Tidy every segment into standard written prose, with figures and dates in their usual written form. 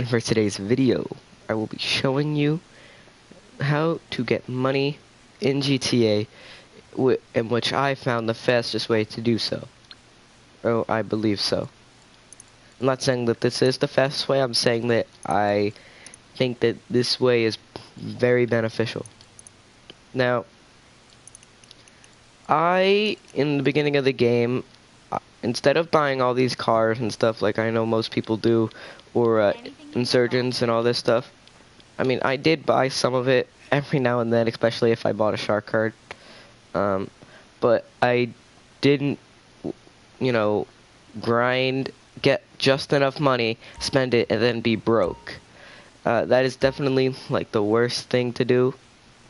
and for today's video, I will be showing you how to get money in GTA, in which I found the fastest way to do so. Oh, I believe so. I'm not saying that this is the fastest way, I'm saying that I think that this way is very beneficial. Now, in the beginning of the game, instead of buying all these cars and stuff like I know most people do, or insurgents and all this stuff, I mean, I did buy some of it every now and then, especially if I bought a shark card. But I didn't, grind, get just enough money, spend it, and then be broke. That is definitely, like, the worst thing to do,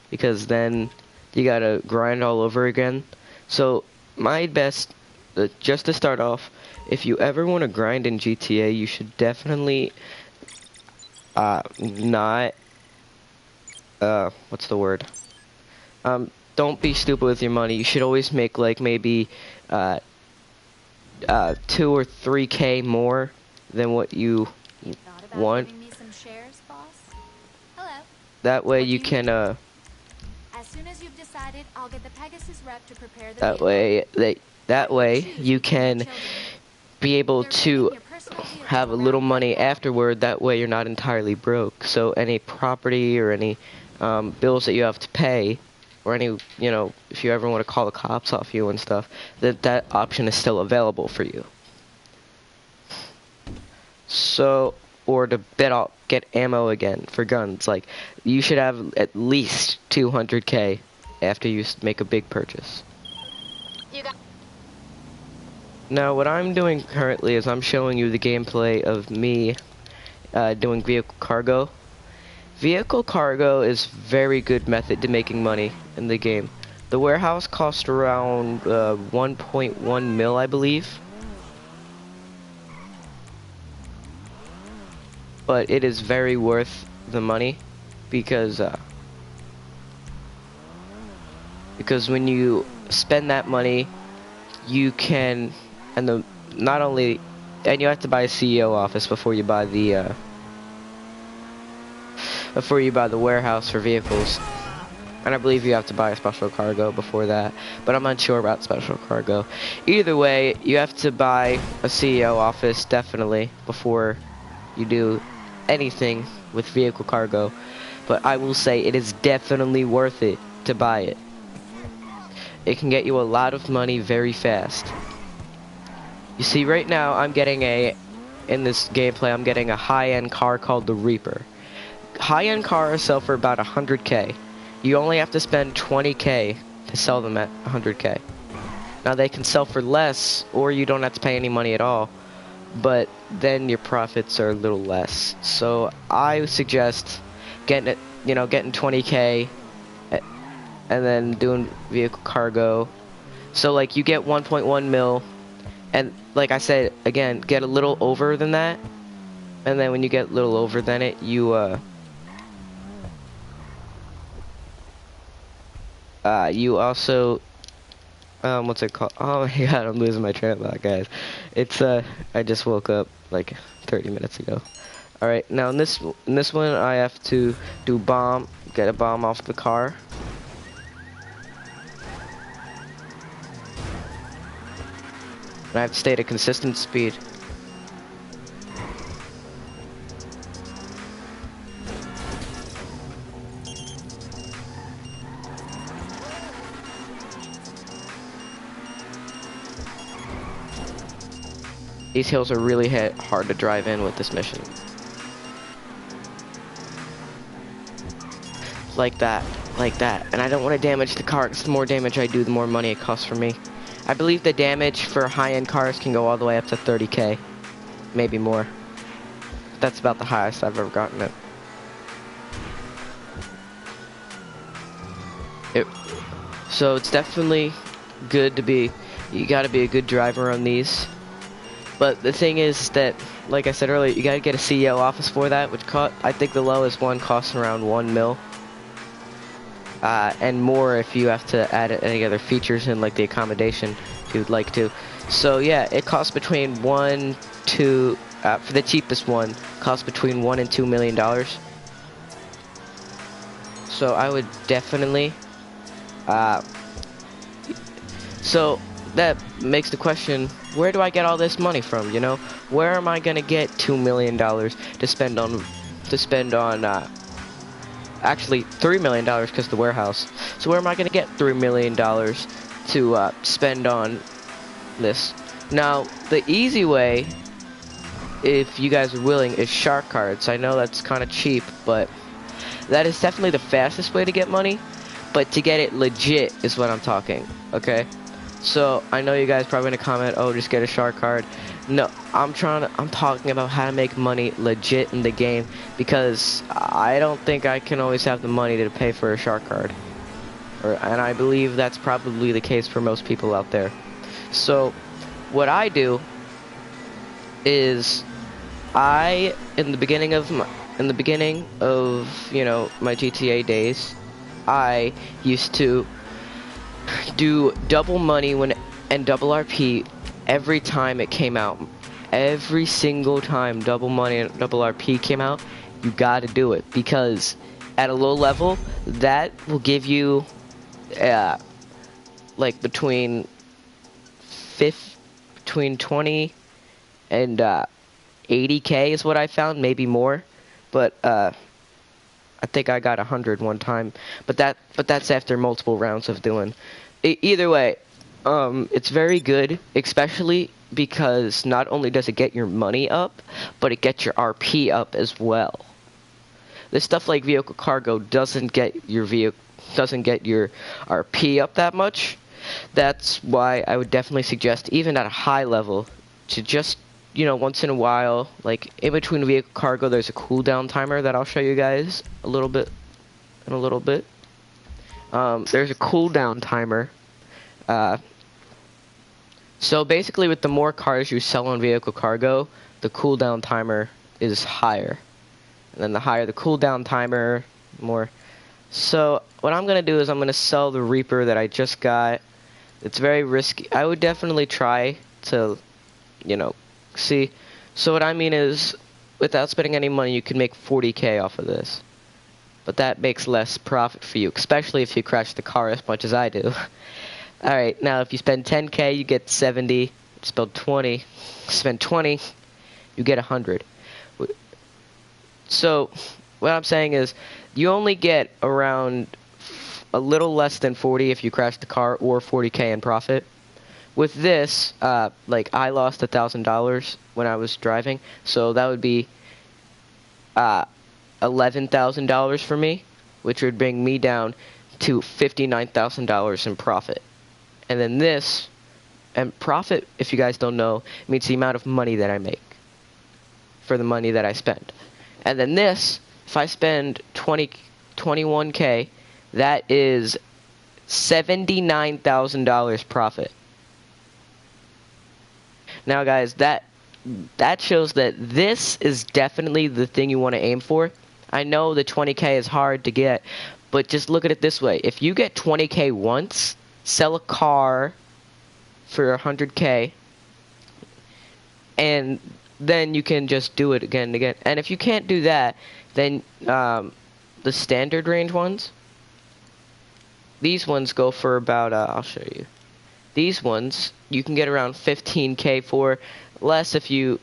because then you gotta grind all over again. So, my best, just to start off, if you ever want to grind in GTA, you should definitely, not, what's the word? Don't be stupid with your money. You should always make, like, maybe, 2 or 3K more than what you want. Giving me some shares, boss? Hello. That way you can, As soon as you've decided, I'll get the Pegasus rep to prepare the that way you can be able to have a little money afterward. That way you're not entirely broke. So any property or any bills that you have to pay, or any, if you ever want to call the cops off you and stuff, that option is still available for you. So, or to get ammo again for guns, like, you should have at least 200K after you make a big purchase. Now, what I'm doing currently is I'm showing you the gameplay of me doing vehicle cargo. Vehicle cargo is very good method to making money in the game. The warehouse costs around 1.1 mil, I believe. But it is very worth the money because when you spend that money, you can, and you have to buy a CEO office before you buy the warehouse for vehicles. And I believe you have to buy a special cargo before that, but I'm unsure about special cargo. Either way, you have to buy a CEO office definitely before you do anything with vehicle cargo. But I will say it is definitely worth it to buy it. It can get you a lot of money very fast. You see, right now in this gameplay, I'm getting a high-end car called the Reaper. High-end cars sell for about 100K. You only have to spend 20K to sell them at 100K. Now they can sell for less, or you don't have to pay any money at all, but then your profits are a little less. So I suggest getting 20K and then doing vehicle cargo. So like you get 1.1 mil, and like I said again, get a little over than that, and then when you get a little over than it, you also, what's it called? Oh my god, I'm losing my train of thought, guys. It's, I just woke up like 30 minutes ago. Alright, now in this one, I have to get a bomb off the car. And I have to stay at a consistent speed. These hills are really hard to drive in with this mission. Like that. And I don't want to damage the car, because the more damage I do, the more money it costs for me. I believe the damage for high-end cars can go all the way up to 30K. Maybe more. That's about the highest I've ever gotten it. So it's definitely good you gotta be a good driver on these. But the thing is that, like I said earlier, you gotta get a CEO office for that, which I think the lowest one costs around 1 mil. And more if you have to add any other features in, like the accommodation, if you'd like to. So yeah, it costs between 1 to for the cheapest one, costs between $1 and $2 million. So I would definitely, so that makes the question, where do I get all this money from, you know? Where am I gonna get $2 million to spend on, actually $3 million because the warehouse. So where am I gonna get $3 million to spend on this? Now, the easy way, if you guys are willing, is shark cards. I know that's kind of cheap, but that is definitely the fastest way to get money. But to get it legit is what I'm talking, okay? So I know you guys probably gonna comment, oh, just get a shark card. No, I'm talking about how to make money legit in the game, because I don't think I can always have the money to pay for a shark card. And I believe that's probably the case for most people out there. So what I do is in the beginning of you know, my GTA days, I used to do double money and double RP every time it came out. Every single time double money and double RP came out, you gotta do it, because at a low level that will give you like between 20 and 80k is what I found, maybe more, but I think I got 100 one time, but that's after multiple rounds of doing. Either way, it's very good, especially because not only does it get your money up, but it gets your RP up as well. This stuff like vehicle cargo doesn't get your RP up that much. That's why I would definitely suggest, even at a high level, to just, you know, once in a while, like in between vehicle cargo, there's a cooldown timer that I'll show you guys in a little bit. There's a cooldown timer. So basically, with the more cars you sell on vehicle cargo, the cooldown timer is higher. And then the higher the cooldown timer, more. So what I'm gonna do is I'm gonna sell the Reaper that I just got. It's very risky. I would definitely try to, you know, see. So what I mean is, without spending any money, you can make 40k off of this. But that makes less profit for you, especially if you crash the car as much as I do. Alright, now if you spend 10k, you get 70. Spend 20, you get 100. So, what I'm saying is, you only get around a little less than 40 if you crash the car, or 40k in profit. With this, like, I lost $1,000 when I was driving, so that would be $11,000 for me, which would bring me down to $59,000 in profit. And then this, and profit, if you guys don't know, means the amount of money that I make for the money that I spend. And then this, if I spend 21k, that is $79,000 profit. Now guys, that shows that this is definitely the thing you want to aim for. I know the 20k is hard to get, but just look at it this way. If you get 20k once, sell a car for 100k, and then you can just do it again and again. And if you can't do that, then the standard range ones, these ones go for about, I'll show you. These ones, you can get around 15k for, less if you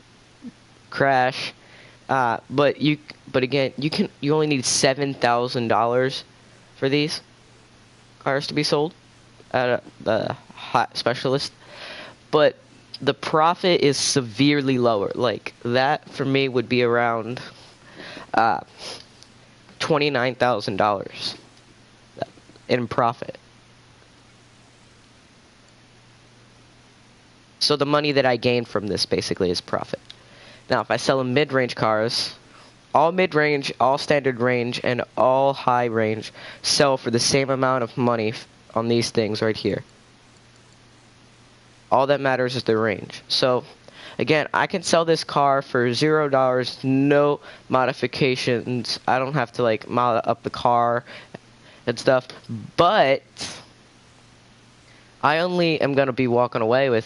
crash. But again, you only need $7,000 for these cars to be sold at the hot specialist. But the profit is severely lower. Like, that for me would be around $29,000 in profit. So the money that I gain from this basically is profit. Now, if I sell mid-range cars, all mid-range, all standard range, and all high range sell for the same amount of money on these things right here. All that matters is the range. So, again, I can sell this car for $0, no modifications. I don't have to, like, mod up the car and stuff. But I only am going to be walking away with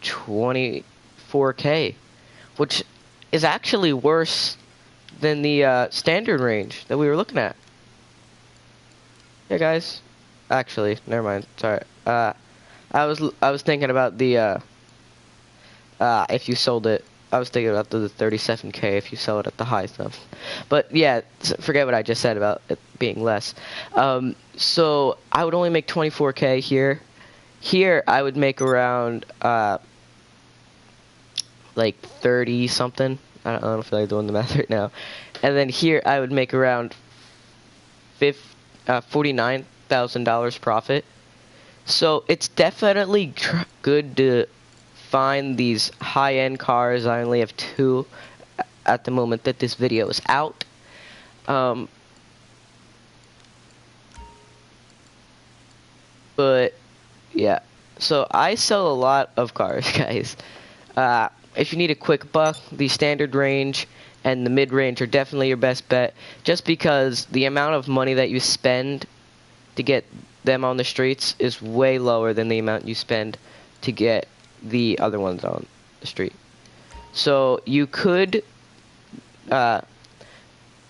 24k, which is actually worse than the standard range that we were looking at. Yeah, guys. Actually, never mind. Sorry. I was thinking about the if you sold it. I was thinking about the 37K if you sell it at the high stuff. But yeah, forget what I just said about it being less. So I would only make 24K here. Here I would make around like 30 something. I don't feel like doing the math right now. And then here I would make around $49,000 profit. So it's definitely good to find these high-end cars. I only have 2 at the moment that this video is out. But yeah, so I sell a lot of cars, guys. If you need a quick buck, the standard range and the mid-range are definitely your best bet, just because the amount of money that you spend to get them on the streets is way lower than the amount you spend to get the other ones on the street. So you could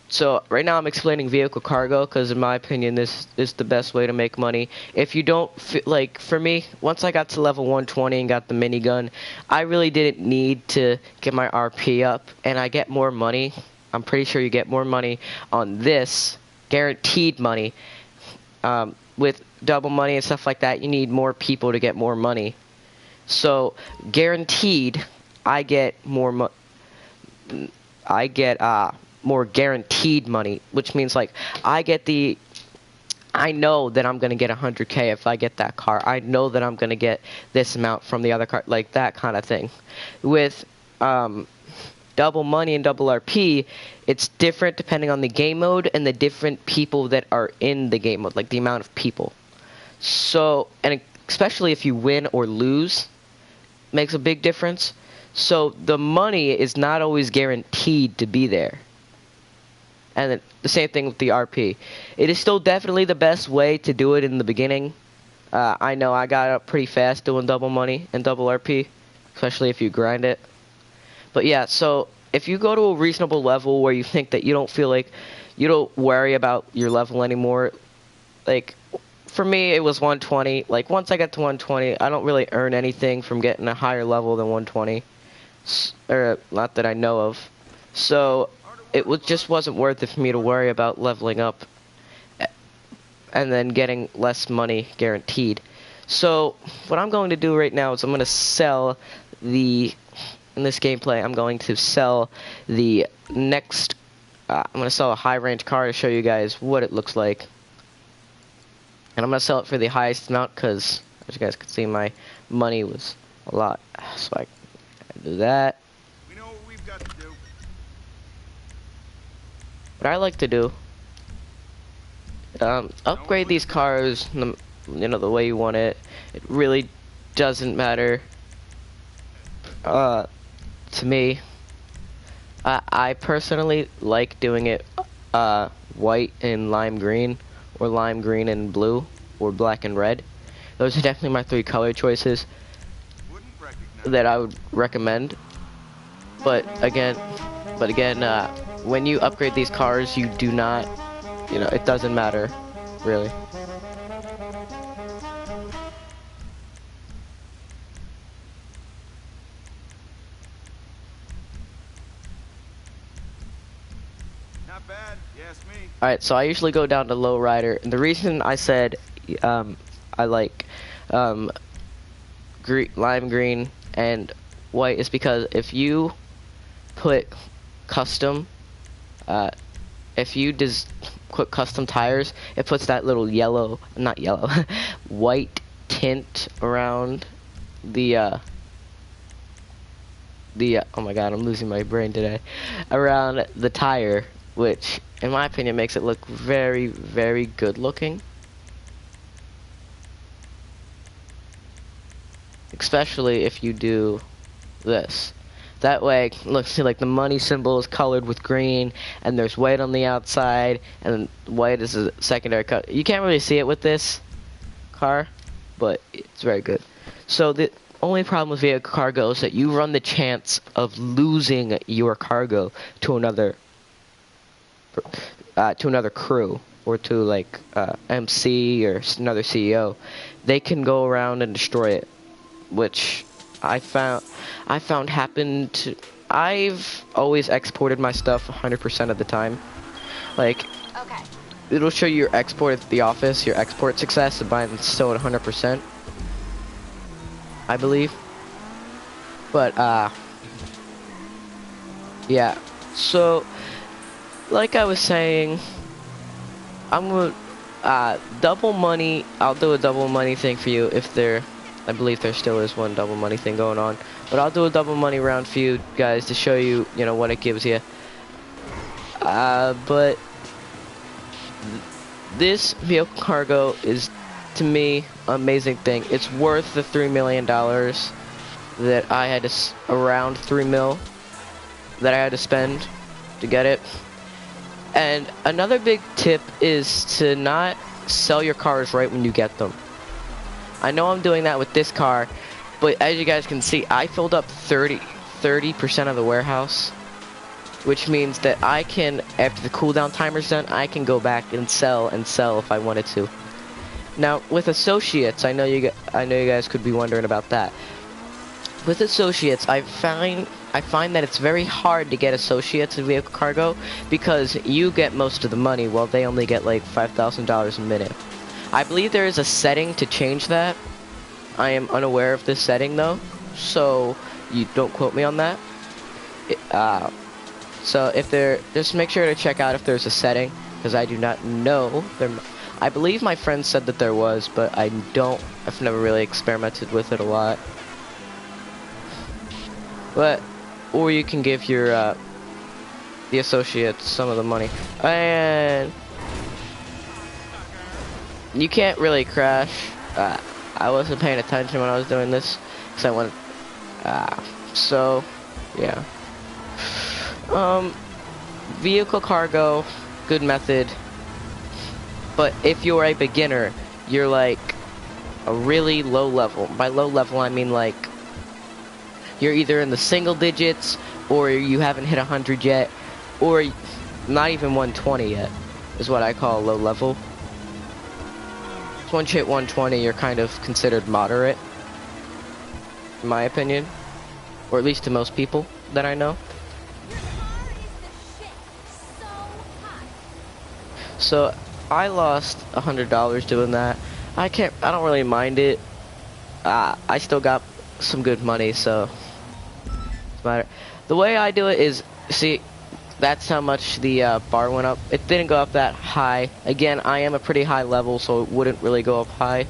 so right now I'm explaining vehicle cargo because in my opinion this is the best way to make money. If you don't like, for me, once I got to level 120 and got the minigun, I really didn't need to get my RP up, and I get more money. I'm pretty sure you get more money on this, guaranteed money. With double money and stuff like that, you need more people to get more money. So guaranteed, I get more more guaranteed money, which means like I know that I'm gonna get 100K if I get that car. I know that I'm gonna get this amount from the other car, like that kind of thing. With double money and double RP, it's different depending on the game mode and the different people that are in the game mode, like the amount of people. So, and especially if you win or lose, makes a big difference. So the money is not always guaranteed to be there. And the same thing with the RP. It is still definitely the best way to do it in the beginning. I know I got up pretty fast doing double money and double RP, especially if you grind it. But yeah, so if you go to a reasonable level where you think that you don't feel like you don't worry about your level anymore, like for me it was 120. Like once I got to 120, I don't really earn anything from getting a higher level than 120, or not that I know of. So it just wasn't worth it for me to worry about leveling up and then getting less money guaranteed. So what I'm going to do right now is I'm going to sell in this gameplay, I'm going to sell the next, I'm going to sell a high range car to show you guys what it looks like. And I'm going to sell it for the highest amount because, as you guys can see, my money was a lot. So I can do that. We know what we've got to do. What I like to do, upgrade these cars, you know, the way you want it. It really doesn't matter. To me, I personally like doing it white and lime green, or lime green and blue, or black and red. Those are definitely my 3 color choices that I would recommend. But again, when you upgrade these cars, you do not, you know, it doesn't matter, really. Not bad, you ask me. Alright, so I usually go down to lowrider, and the reason I said I like lime green and white is because if you put custom, if you just put custom tires, it puts that little white tint around the oh my god, I'm losing my brain today, around the tire, which in my opinion makes it look very, very good looking. Especially if you do this. That way, look, see, like the money symbol is colored with green, and there's white on the outside, and white is a secondary color. You can't really see it with this car, but it's very good. So only problem with vehicle cargo is that you run the chance of losing your cargo to another crew or to like MC or another CEO. They can go around and destroy it, which I found happened to. I've always exported my stuff 100% of the time. Like, Okay. it'll show you your export at the office, your export success, and mine's still at 100%, I believe. But, yeah. So, like I was saying, I'm gonna, double money, I'll do a double money thing for you if I believe there still is one double money thing going on. But I'll do a double money round for you guys to show you, you know, what it gives you. But this vehicle cargo is, to me, an amazing thing. It's worth the $3 million that I had to, around 3 mil, that I had to spend to get it. And another big tip is to not sell your cars right when you get them. I know I'm doing that with this car, but as you guys can see, I filled up 30% of the warehouse, which means that I can, after the cooldown timer's done, I can go back and sell if I wanted to. Now, with associates, I know you guys could be wondering about that. With associates, I find that it's very hard to get associates in vehicle cargo because you get most of the money while they only get like $5,000 a minute. I believe there is a setting to change that. I am unaware of this setting though, so you don't quote me on that. So if just make sure to check out if there's a setting, because I do not know. I believe my friend said that there was, but I've never really experimented with it a lot. Or you can give your, the associates some of the money. And you can't really crash. I wasn't paying attention when I was doing this, because I wanted, so, yeah. Vehicle cargo, good method. But if you're a beginner, you're like a really low level. By low level, I mean like you're either in the single digits, or you haven't hit 100 yet, or not even 120 yet, is what I call low level. Once you hit 120, you're kind of considered moderate, in my opinion, or at least to most people that I know. So I lost $100 doing that. I don't really mind it. I still got some good money, so it's matter. The way I do it is, see, that's how much the bar went up. It didn't go up that high. Again, I am a pretty high level, so it wouldn't really go up high.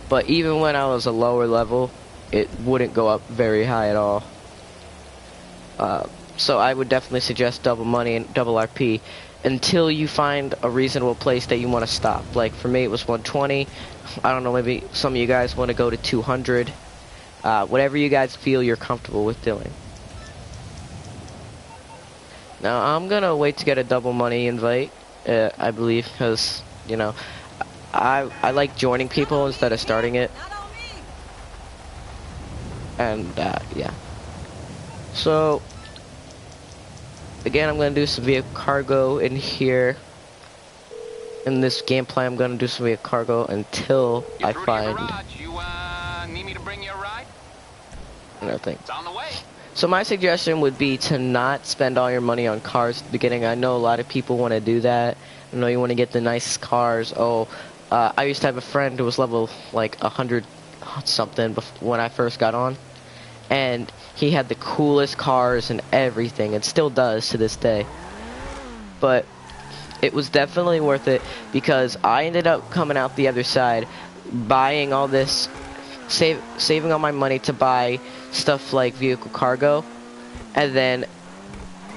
But even when I was a lower level, it wouldn't go up very high at all. So I would definitely suggest double money and double RP until you find a reasonable place that you want to stop. Like for me, it was 120. I don't know, maybe some of you guys want to go to 200. Whatever you guys feel you're comfortable with doing. Now I'm gonna wait to get a double money invite, I believe, because you know I like joining people instead of starting it. And yeah. So again, I'm gonna do some vehicle cargo in here. In this gameplay, I'm gonna do some vehicle cargo until I find need me to bring you a ride? another thing. It's on the way. So my suggestion would be to not spend all your money on cars at the beginning. I know a lot of people want to do that. I know you want to get the nice cars. I used to have a friend who was level like 100 something when I first got on, and he had the coolest cars and everything, and still does to this day. But it was definitely worth it because I ended up coming out the other side, buying all this, saving all my money to buy stuff like vehicle cargo, and then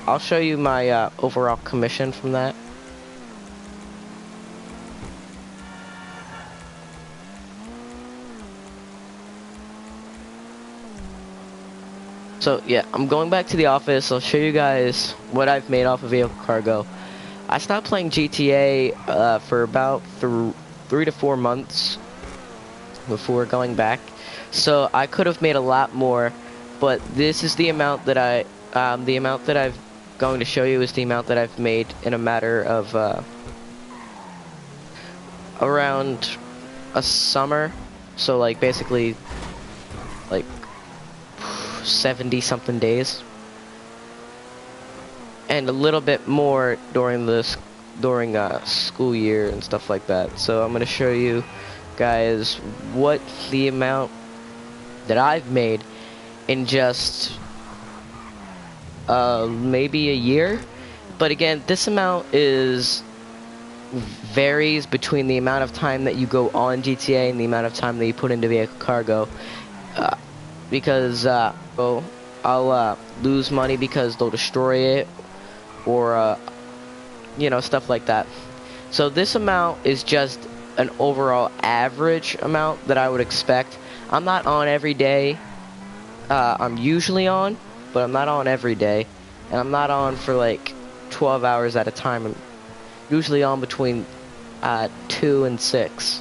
I'll show you my overall commission from that. So yeah, I'm going back to the office. I'll show you guys what I've made off of vehicle cargo. I stopped playing GTA for about 3 to 4 months before going back. So I could have made a lot more, but this is the amount that the amount that I've going to show you is the amount that I've made in a matter of around a summer. So like basically like 70 something days, and a little bit more during school year and stuff like that. So I'm gonna show you guys what the amount that I've made in just maybe a year. But again, this amount varies between the amount of time that you go on GTA and the amount of time that you put into vehicle cargo, because well, I'll lose money because they'll destroy it, or you know, stuff like that. So this amount is just an overall average amount that I would expect. I'm not on every day. I'm usually on, but I'm not on every day, and I'm not on for like 12 hours at a time. I'm usually on between 2 and 6,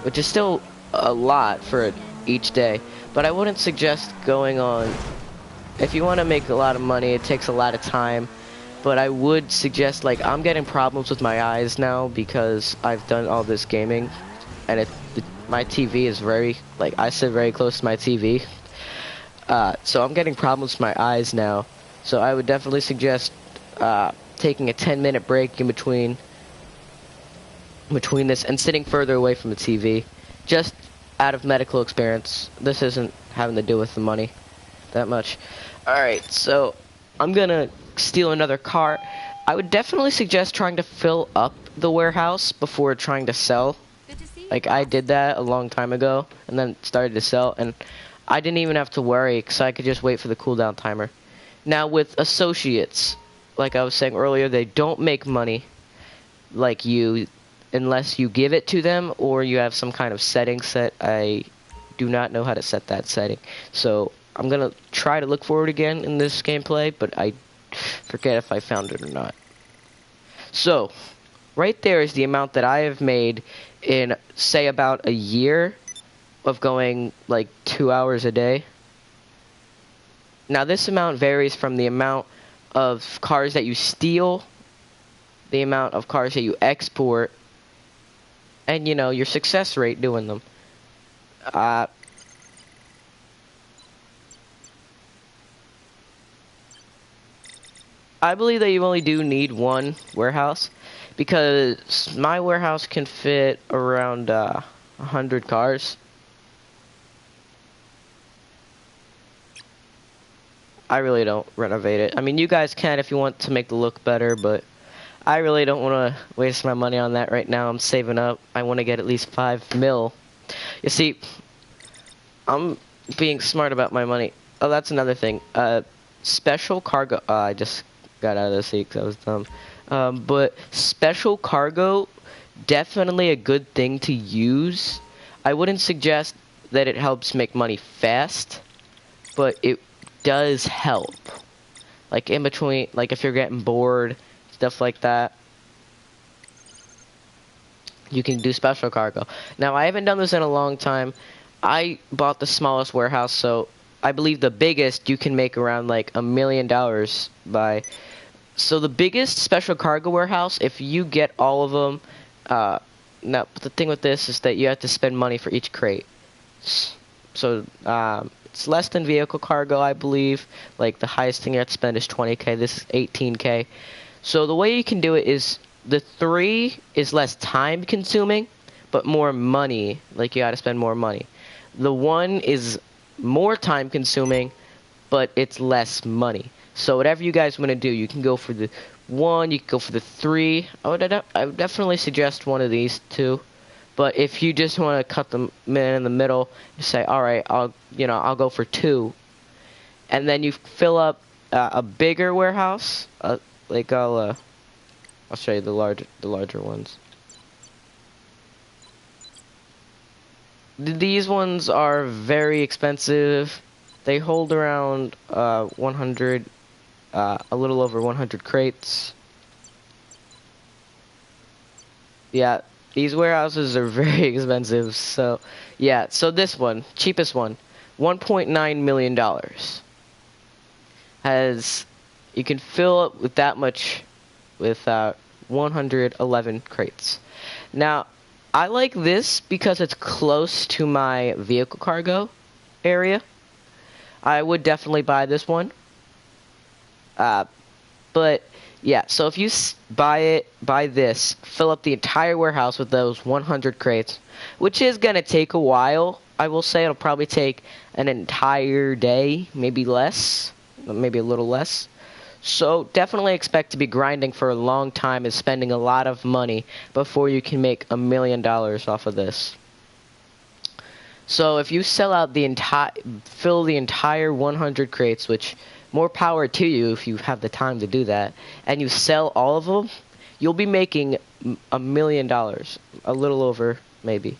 which is still a lot for each day. But I wouldn't suggest going on. If you want to make a lot of money, it takes a lot of time. But I would suggest, like, I'm getting problems with my eyes now because I've done all this gaming, and my TV is very, like, I sit very close to my TV. So I'm getting problems with my eyes now. So I would definitely suggest taking a 10-minute break in between this and sitting further away from the TV, just out of medical experience. This isn't having to do with the money that much. Alright, so I'm gonna steal another car. I would definitely suggest trying to fill up the warehouse before trying to sell. Good to see you. Like, I did that a long time ago and then started to sell, and I didn't even have to worry because I could just wait for the cooldown timer. Now with associates, like I was saying earlier, they don't make money like you unless you give it to them or you have some kind of setting set. I do not know how to set that setting, so I'm gonna try to look for it again in this gameplay, but I forget if I found it or not. So right there is the amount that I have made in, say, about a year of going like 2 hours a day. Now this amount varies from the amount of cars that you steal, the amount of cars that you export, and, you know, your success rate doing them. I believe that you only do need one warehouse, because my warehouse can fit around 100 cars. I really don't renovate it. I mean, you guys can if you want to make the look better, but I really don't want to waste my money on that right now. I'm saving up. I want to get at least 5 mil. You see, I'm being smart about my money. Oh, that's another thing. Special cargo. I just got out of the seat because I was dumb. But special cargo, definitely a good thing to use. I wouldn't suggest that it helps make money fast, but it does help. Like in between, like if you're getting bored, stuff like that, you can do special cargo. Now I haven't done this in a long time. I bought the smallest warehouse, so I believe the biggest you can make around like $1 million by. So the biggest special cargo warehouse, if you get all of them, now the thing with this is that you have to spend money for each crate. So it's less than vehicle cargo, I believe. Like the highest thing you have to spend is 20k. This is 18k. So the way you can do it is the 3 is less time consuming, but more money. Like you got to spend more money. The 1 is more time consuming, but it's less money. So whatever you guys want to do, you can go for the 1, you can go for the 3. I would definitely suggest one of these 2. But if you just want to cut them in the middle, you say, all right, I'll go for 2, and then you fill up a bigger warehouse. Like I'll show you the larger ones. These ones are very expensive. They hold around 100, a little over 100 crates. Yeah, These warehouses are very expensive. So, yeah. So this one, cheapest one, $1.9 million. Has, you can fill it with that much with 111 crates. Now, I like this because it's close to my vehicle cargo area. I would definitely buy this one. But yeah, so if you buy this, fill up the entire warehouse with those 100 crates, which is gonna take a while. I will say it'll probably take an entire day, maybe less, maybe a little less. So definitely expect to be grinding for a long time and spending a lot of money before you can make $1 million off of this. So if you sell out the fill the entire 100 crates, which more power to you if you have the time to do that, and you sell all of them, you'll be making $1 million, a little over maybe.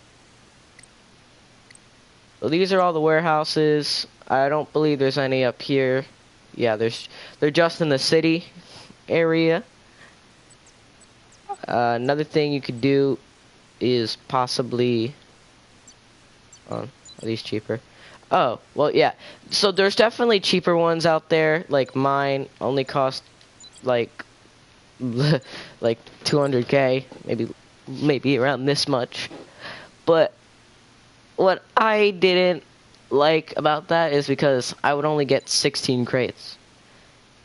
So these are all the warehouses. I don't believe there's any up here. Yeah, they're just in the city area. Another thing you could do is possibly... are these cheaper? Oh, well, yeah. So there's definitely cheaper ones out there. Like mine only cost like 200k, maybe around this much. But what I didn't like about that is because I would only get 16 crates.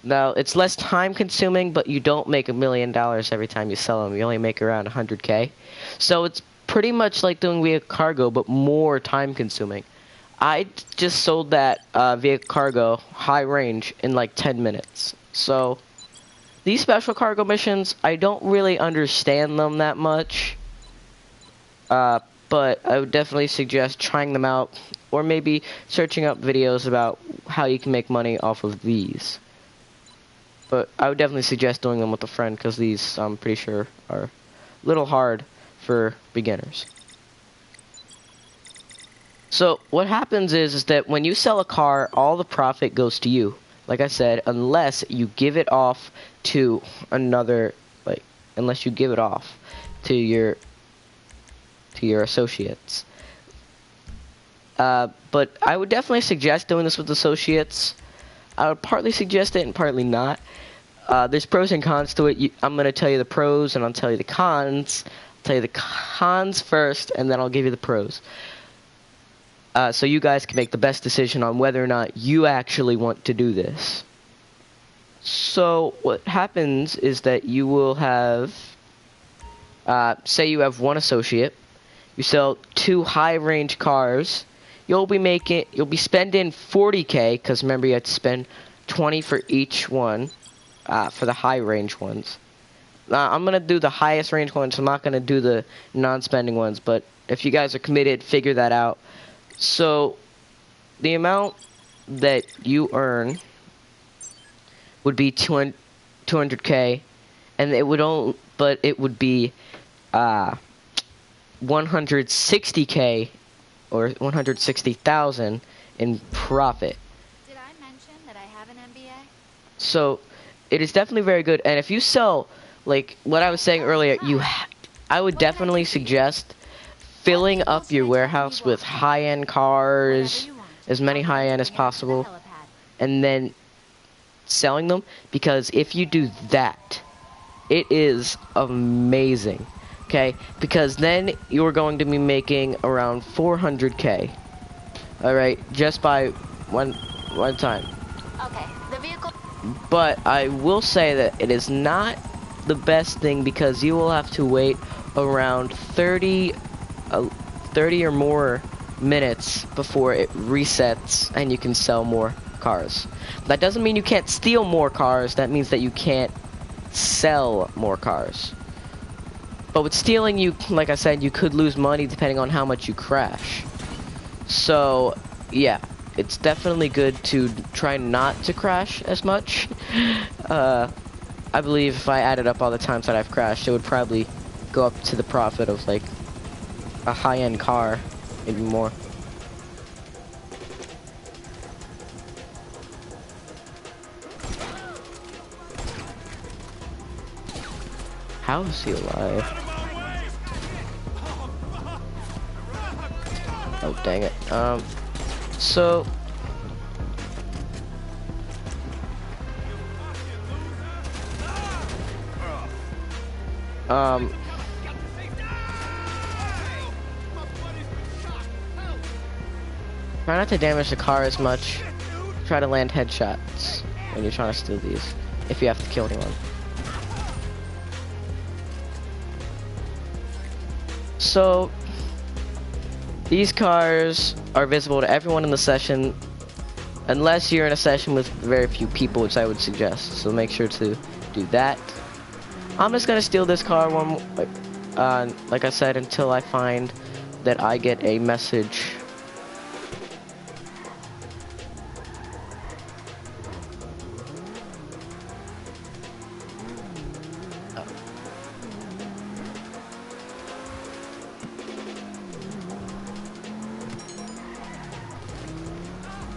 Now, it's less time consuming, but you don't make $1 million every time you sell them. You only make around 100k. So it's pretty much like doing via cargo, but more time consuming. I just sold that via cargo high range in like 10 minutes. So these special cargo missions, I don't really understand them that much. But I would definitely suggest trying them out, or maybe searching up videos about how you can make money off of these. But I would definitely suggest doing them with a friend, because these, I'm pretty sure, are a little hard for beginners. So what happens is that when you sell a car, all the profit goes to you. Like I said, unless you give it off to another, unless you give it off to your associates. But I would definitely suggest doing this with associates. I would partly suggest it and partly not. There's pros and cons to it. I'm going to tell you the pros and I'll tell you the cons. I'll tell you the cons first and then I'll give you the pros. So you guys can make the best decision on whether or not you actually want to do this. So what happens is that you will have, say you have one associate. You sell 2 high-range cars. You'll be spending 40k, because remember you have to spend 20 for each one, for the high-range ones. I'm gonna do the highest range ones. I'm not gonna do the non-spending ones, but if you guys are committed, figure that out. So the amount that you earn would be 200k, and it would be 160k or 160,000 in profit. Did I mention that I have an MBA? So it is definitely very good. And if you sell, like what I was saying earlier, I would definitely suggest filling up your warehouse with high-end cars, as many high-end as possible, and then selling them, because if you do that, it is amazing. Okay, because then you're going to be making around 400k. All right, just by one time. Okay, the vehicle. But I will say that it is not the best thing, because you will have to wait around 30 or more minutes before it resets and you can sell more cars. That doesn't mean you can't steal more cars. That means that you can't sell more cars. But with stealing, like I said, you could lose money depending on how much you crash. So, yeah, it's definitely good to try not to crash as much. I believe if I added up all the times that I've crashed, it would probably go up to the profit of, like, a high-end car, maybe more. How is he alive? Oh, dang it. So... Try not to damage the car as much. Try to land headshots when you're trying to steal these, if you have to kill anyone. So, these cars are visible to everyone in the session, unless you're in a session with very few people, which I would suggest. So make sure to do that. I'm just gonna steal this car like I said, until I find that I get a message.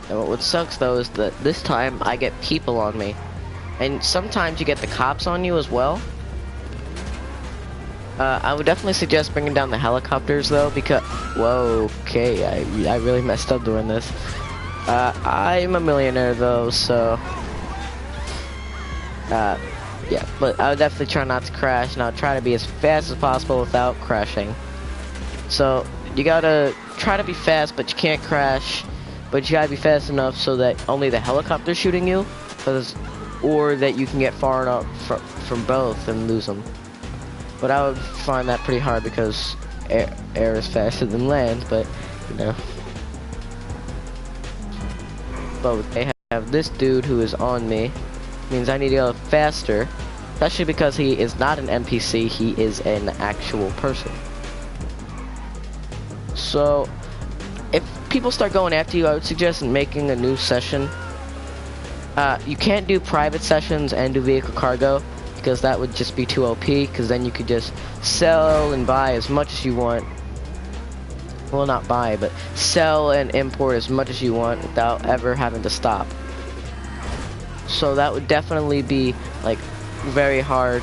And what sucks though is that this time I get people on me. And sometimes you get the cops on you as well. I would definitely suggest bringing down the helicopters though, because... Whoa, okay, I really messed up doing this. I'm a millionaire though, so... yeah, but I would definitely try not to crash, and I'll try to be as fast as possible without crashing. So, you gotta try to be fast, but you can't crash. But you gotta be fast enough so that only the helicopter's shooting you, or that you can get far enough from both and lose them. But I would find that pretty hard because air is faster than land, but, you know. But they have this dude who is on me. Means I need to go faster, especially because he is not an NPC, he is an actual person. So, if people start going after you, I would suggest making a new session. You can't do private sessions and do vehicle cargo, because that would just be too OP, because then you could just sell and buy as much as you want. Well, not buy, but sell and import as much as you want without ever having to stop. So that would definitely be like very hard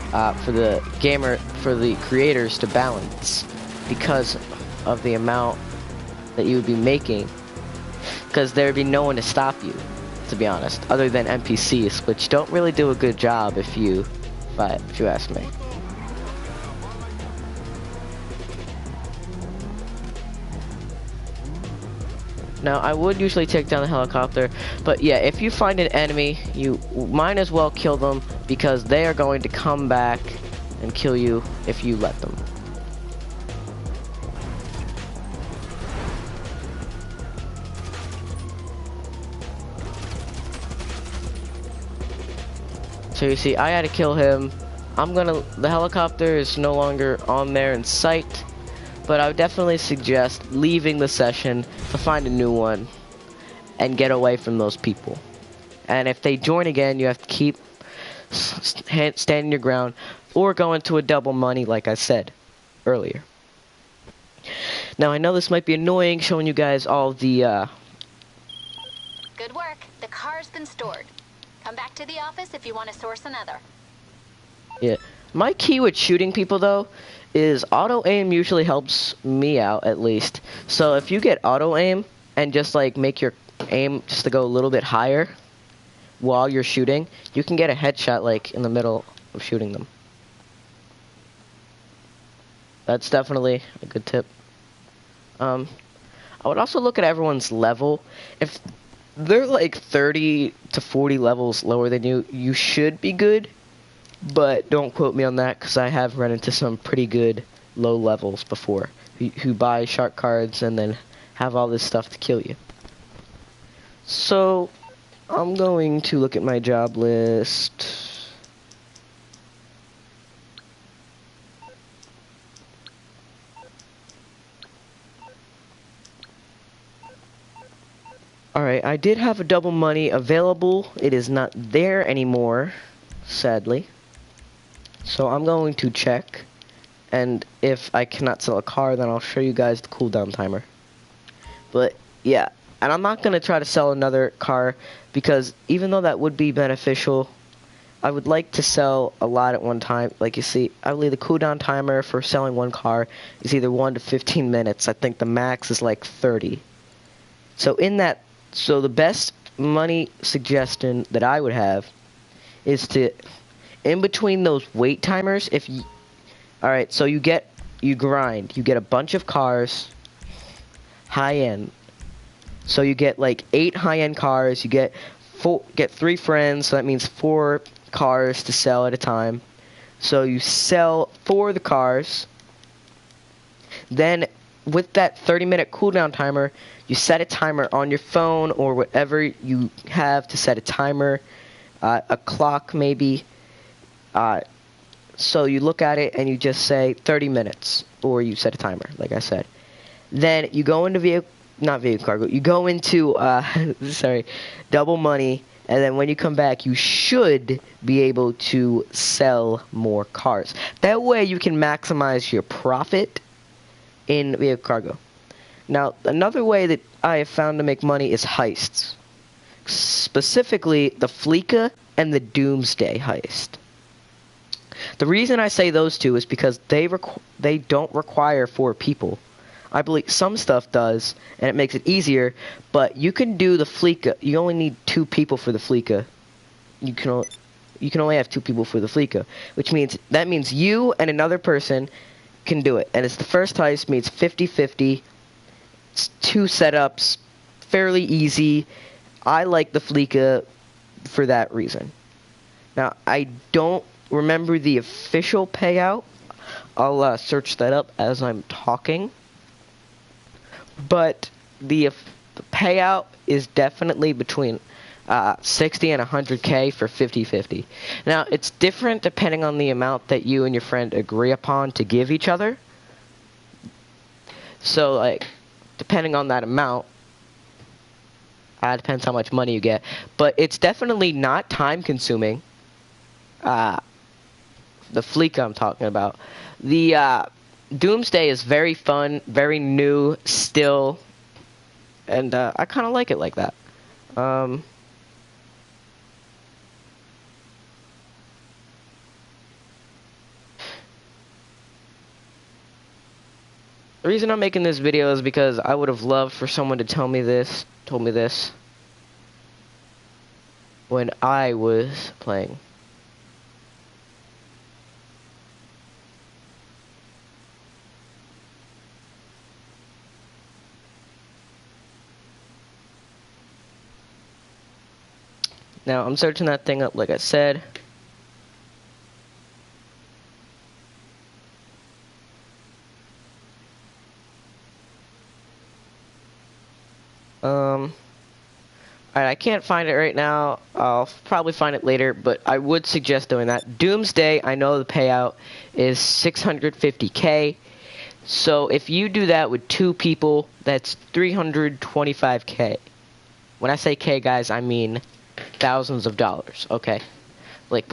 for the creators to balance, because of the amount that you would be making, because there would be no one to stop you, to be honest, other than NPCs, which don't really do a good job if you ask me. Now, I would usually take down the helicopter, but yeah, if you find an enemy, you might as well kill them, because they are going to come back and kill you if you let them. So you see, I had to kill him. The helicopter is no longer on there in sight, but I would definitely suggest leaving the session to find a new one and get away from those people. And if they join again, you have to keep standing your ground or go into a double money, like I said earlier. Now, I know this might be annoying showing you guys all the Good work. The car's been stored. Come back to the office if you want to source another. Yeah. My key with shooting people, though, is auto-aim usually helps me out, at least. So if you get auto-aim and just, like, make your aim just to go a little bit higher while you're shooting, you can get a headshot, like, in the middle of shooting them. That's definitely a good tip. I would also look at everyone's level. If they're, like, 30 to 40 levels lower than you, you should be good. But don't quote me on that, because I have run into some pretty good low levels before, who buy shark cards and then have all this stuff to kill you. So, I'm going to look at my job list. Alright, I did have a double money available. It is not there anymore, sadly. So I'm going to check, and if I cannot sell a car, then I'll show you guys the cooldown timer. But yeah, and I'm not going to try to sell another car, because even though that would be beneficial, I would like to sell a lot at one time. Like you see, I believe the cooldown timer for selling one car is either 1 to 15 minutes. I think the max is like 30. So the best money suggestion that I would have is to, in between those wait timers, alright, so you grind. You get a bunch of cars, high end. So you get like 8 high end cars, you get 3 friends, so that means 4 cars to sell at a time. So you sell 4 of the cars. Then with that 30-minute cooldown timer, you set a timer on your phone or whatever you have to set a timer, a clock maybe. So you look at it and you just say 30 minutes, or you set a timer, like I said. Then you go into not vehicle cargo, you go into, double money, and then when you come back, you should be able to sell more cars. That way you can maximize your profit in vehicle cargo. Now, another way that I have found to make money is heists. Specifically, the Fleeca and the Doomsday heist. The reason I say those two is because they don't require 4 people. I believe some stuff does, and it makes it easier, but you can do the Fleeca. You only need 2 people for the Fleeca. You can only have 2 people for the Fleeca, which means you and another person can do it. And it's the first heist, means 50-50. It's 2 setups, fairly easy. I like the Fleeca for that reason. Now, I don't remember the official payout. I'll search that up as I'm talking. But the payout is definitely between 60 and 100K for 50-50. Now, it's different depending on the amount that you and your friend agree upon to give each other. So, like, depending on that amount, depends how much money you get. But it's definitely not time-consuming. The Fleeca I'm talking about. The Doomsday is very fun, very new still, and I kind of like it like that. The reason I'm making this video is because I would have loved for someone to told me this when I was playing. Now, I'm searching that thing up, like I said. Alright, I can't find it right now. I'll probably find it later, but I would suggest doing that. Doomsday, I know the payout is 650K. So if you do that with 2 people, that's 325K. When I say K, guys, I mean thousands of dollars, okay? Like,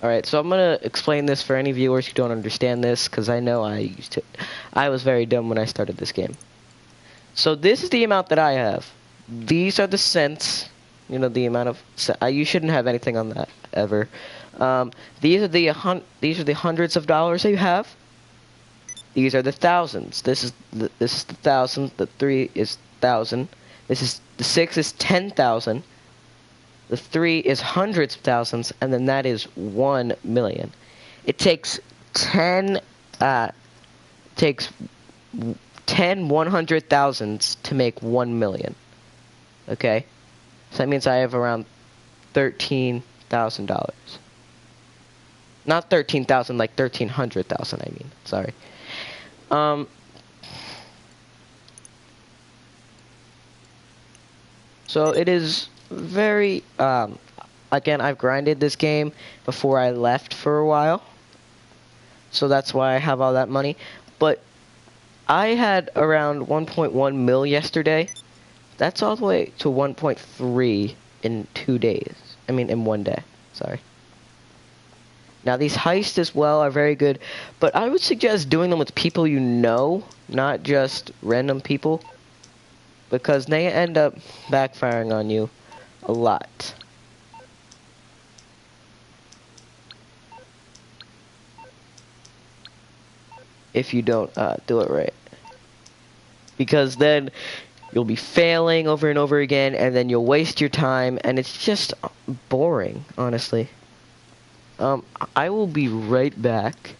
alright, so I'm gonna explain this for any viewers who don't understand this, because I know I was very dumb when I started this game. So this is the amount that I have. These are the cents, you know, the amount of, you shouldn't have anything on that, ever. These are the hundreds of dollars that you have. These are the thousands. This is the thousand, the 3 is 1,000. The 6 is 10,000. The 3 is hundreds of thousands, and then that is 1 million. It takes 10 100,000s to make 1 million. Okay? So that means I have around $13,000. Not 13,000, like 1,300,000, I mean. Sorry. So it is very, again, I've grinded this game before I left for a while. So that's why I have all that money. But I had around 1.1 mil yesterday. That's all the way to 1.3 in 2 days. I mean, in 1 day. Sorry. Now, these heists as well are very good. But I would suggest doing them with people you know, not just random people. Because they end up backfiring on you a lot. if you don't do it right. Because then you'll be failing over and over again, and then you'll waste your time, and it's just boring, honestly. I will be right back.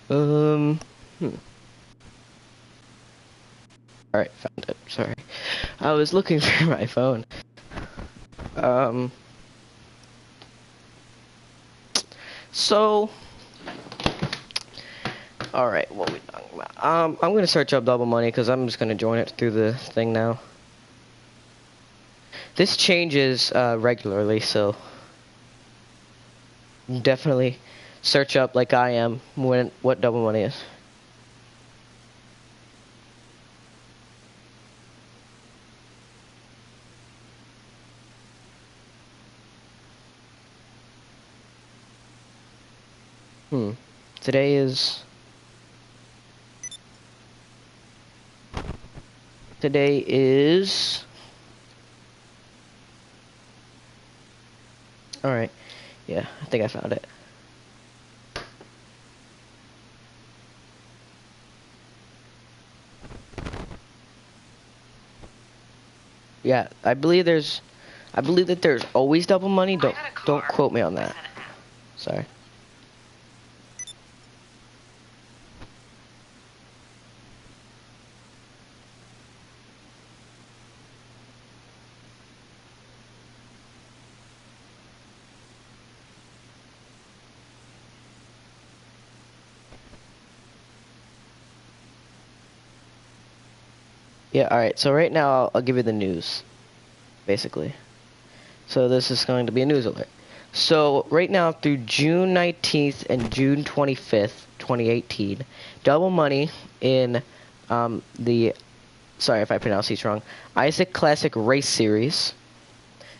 Hmm. Alright, found it. Sorry. I was looking for my phone. So, alright, what we talking about? I'm gonna search up Double Money because I'm just gonna join it through the thing now. This changes regularly, so definitely search up like I am what Double Money is. Today is alright. Yeah, I think I found it. Yeah, I believe that there's always Double Money. Don't quote me on that. Sorry. Yeah, alright, so right now I'll give you the news, basically. So this is going to be a news alert. So right now through June 19th and June 25th, 2018, Double Money in sorry if I pronounce these wrong, Isaac Classic Race Series,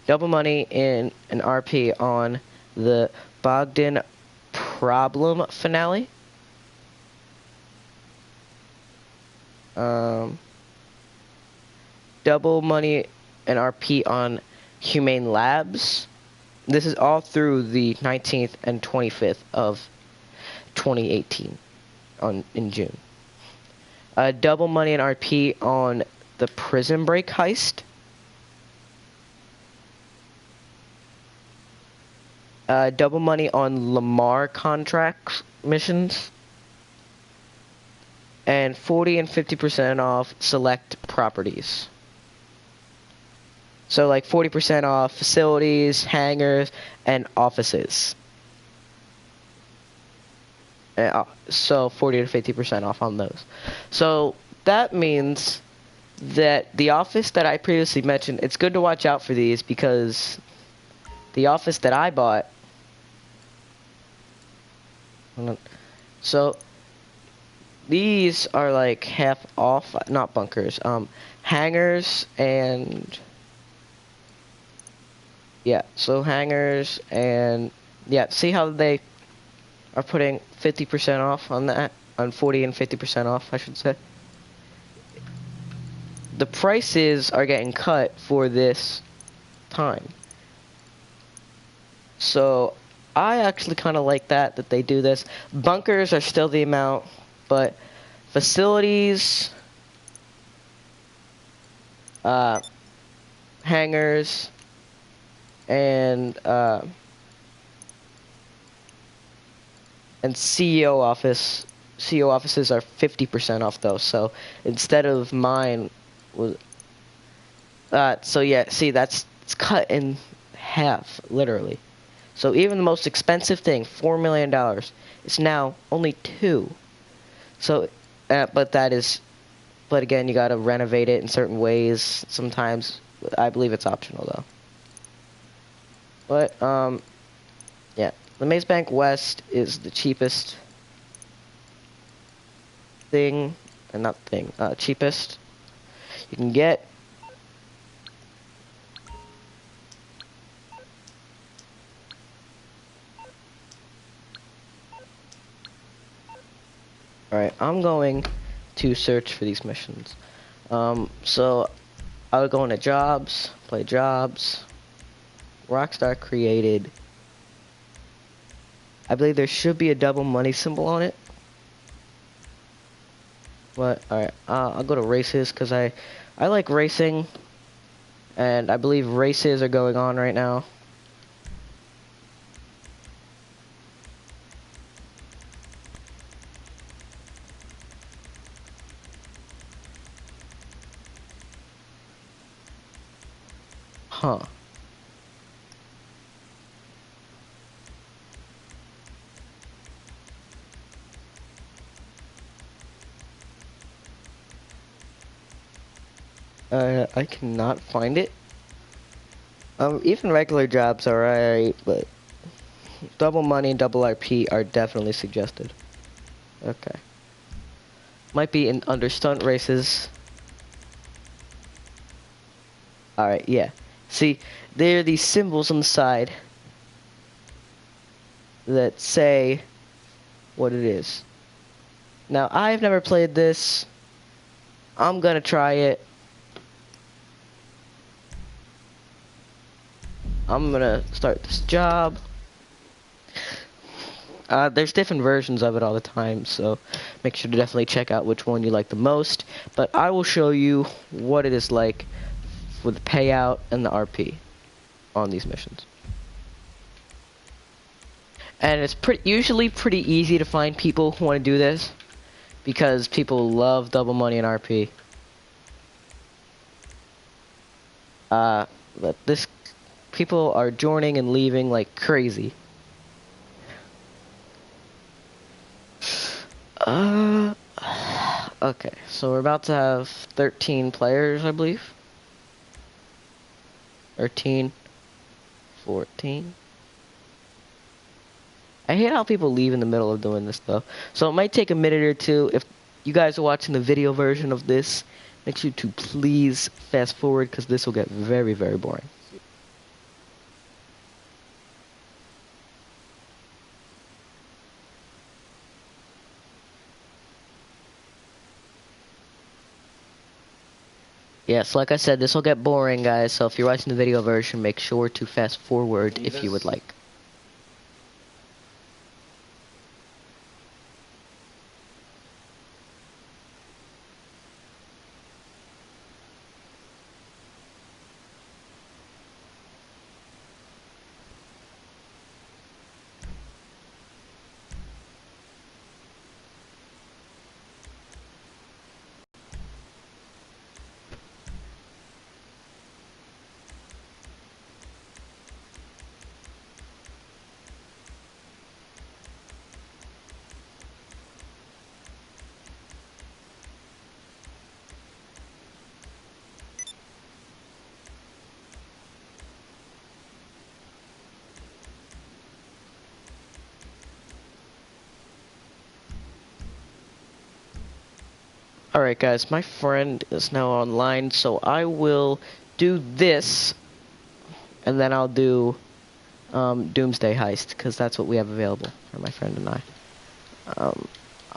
Double Money in an RP on the Bogdan Problem finale. Double Money and RP on Humane Labs. This is all through the 19th and 25th of 2018 in June. Double Money and RP on the Prison Break heist. Double Money on Lamar contract missions. And 40 and 50% off select properties. So like 40% off facilities, hangars, and offices. So 40 to 50% off on those. So that means that the office that I previously mentioned, it's good to watch out for these because the office that I bought. So these are like half off, not bunkers, hangars and. Yeah, so hangars and yeah, see how they are putting 50% off on that, on 40 and 50% off, I should say. The prices are getting cut for this time. So I actually kind of like that they do this. Bunkers are still the amount, but facilities, hangars, and CEO offices are 50% off though. So instead of mine was, so yeah, see it's cut in half literally. So even the most expensive thing, $4 million, is now only 2. So, but again, you gotta renovate it in certain ways. Sometimes, I believe it's optional though. But yeah, the Maze Bank West is the cheapest thing, and not thing, cheapest you can get. Alright, I'm going to search for these missions. So I would go into jobs, play jobs. Rockstar created, I believe there should be a double money symbol on it. But alright, I'll go to races because I like racing, and I believe races are going on right now. Huh. I cannot find it. Even regular jobs are alright, but double money and double RP are definitely suggested. Okay. Might be in under stunt races. Alright, yeah. See, there are these symbols on the side that say what it is. Now, I've never played this. I'm gonna try it. I'm gonna start this job. There's different versions of it all the time, so make sure to definitely check out which one you like the most. But I will show you what it is like with the payout and the RP on these missions. And it's usually pretty easy to find people who want to do this, because people love double money and RP. But this, people are joining and leaving like crazy. Okay, so we're about to have 13 players, I believe. 13, 14. I hate how people leave in the middle of doing this stuff. So it might take a minute or two. If you guys are watching the video version of this, make sure to please fast forward, because this will get very, very boring. Yes, like I said, this will get boring, guys, so if you're watching the video version, make sure to fast forward if you would like. Alright guys, my friend is now online, so I will do this, and then I'll do Doomsday Heist, because that's what we have available for my friend and I.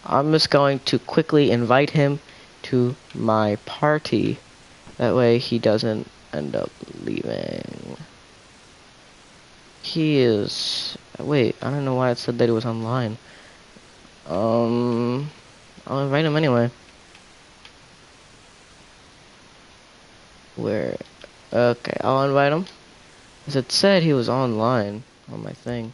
I'm just going to quickly invite him to my party, that way he doesn't end up leaving. He is... Wait, I don't know why it said that he was online. I'll invite him anyway. Where? Okay, I'll invite him. As it said he was online on my thing.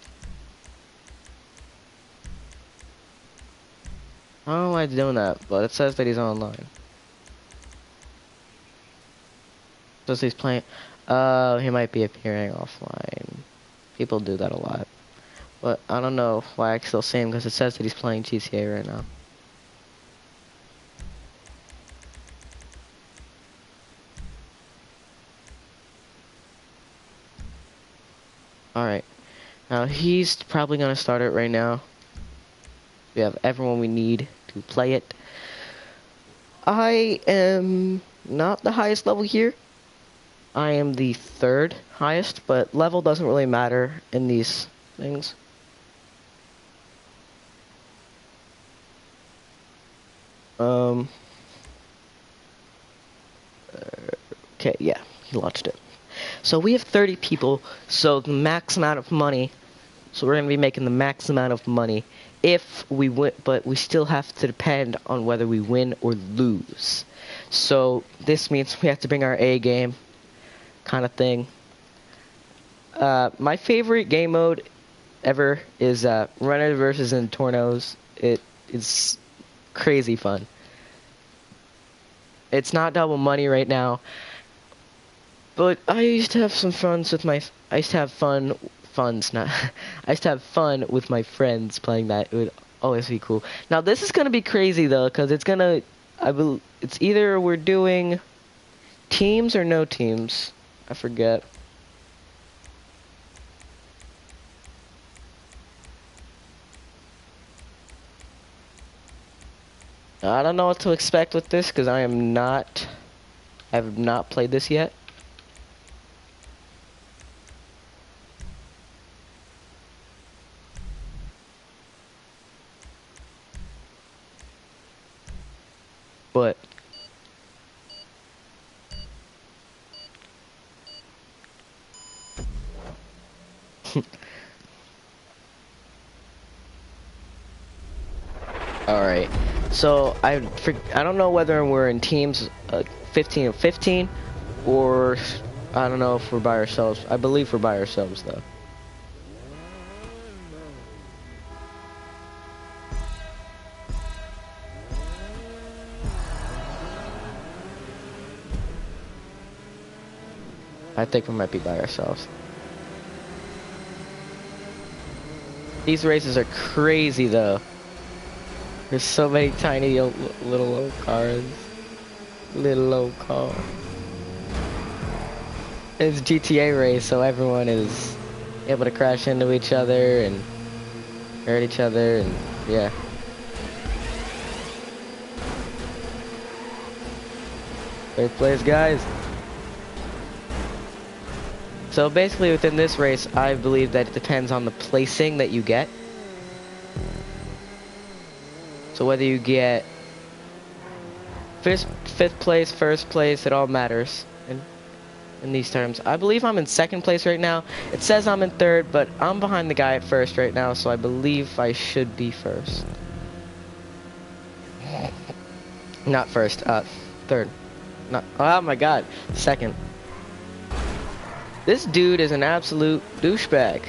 I don't know why it's doing that, but it says that he's online. It says he's playing. He might be appearing offline. People do that a lot. But I don't know why I can still see him, because it says that he's playing GTA right now. Alright. Now he's probably gonna start it right now. We have everyone we need to play it. I am not the highest level here. I am the third highest, but level doesn't really matter in these things. Okay, yeah, he launched it. So we have 30 people, so the max amount of money. So we're gonna be making the max amount of money if we win, but we still have to depend on whether we win or lose. So this means we have to bring our A game, kind of thing. My favorite game mode ever is Runner versus Tornos. It is crazy fun. It's not double money right now, but I used to have some funs with my. I used to have not. I used to have fun with my friends playing that. It would always be cool. Now this is gonna be crazy though, cause it's gonna. It's either we're doing teams or no teams. I forget. I don't know what to expect with this because I have not played this yet. But all right. So I don't know whether we're in teams 15 and 15 or I don't know if we're by ourselves. I believe we're by ourselves though. I think we might be by ourselves. These races are crazy though. There's so many tiny little old cars. Little old car. It's a GTA race, so everyone is able to crash into each other and hurt each other, and yeah. Third place, guys. So basically within this race, I believe that it depends on the placing that you get. So whether you get fifth place, first place, it all matters in these terms. I believe I'm in second place right now. It says I'm in third, but I'm behind the guy at first right now, so I believe I should be first. Not first, third. Not, oh my god, second. This dude is an absolute douchebag.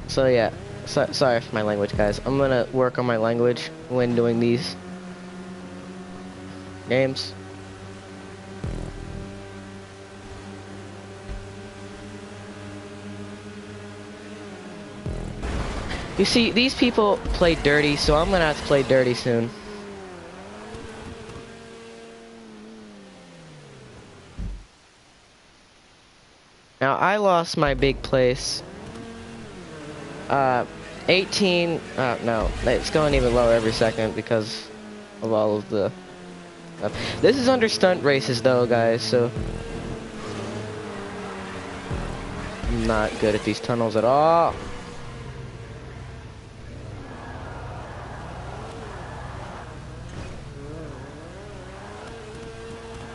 So yeah, sorry for my language, guys. I'm gonna work on my language when doing these games. You see, these people play dirty, so I'm gonna have to play dirty soon. Now, I lost my big place. 18, no, it's going even lower every second because of all of the stuff. This is under stunt races though, guys, so I'm not good at these tunnels at all.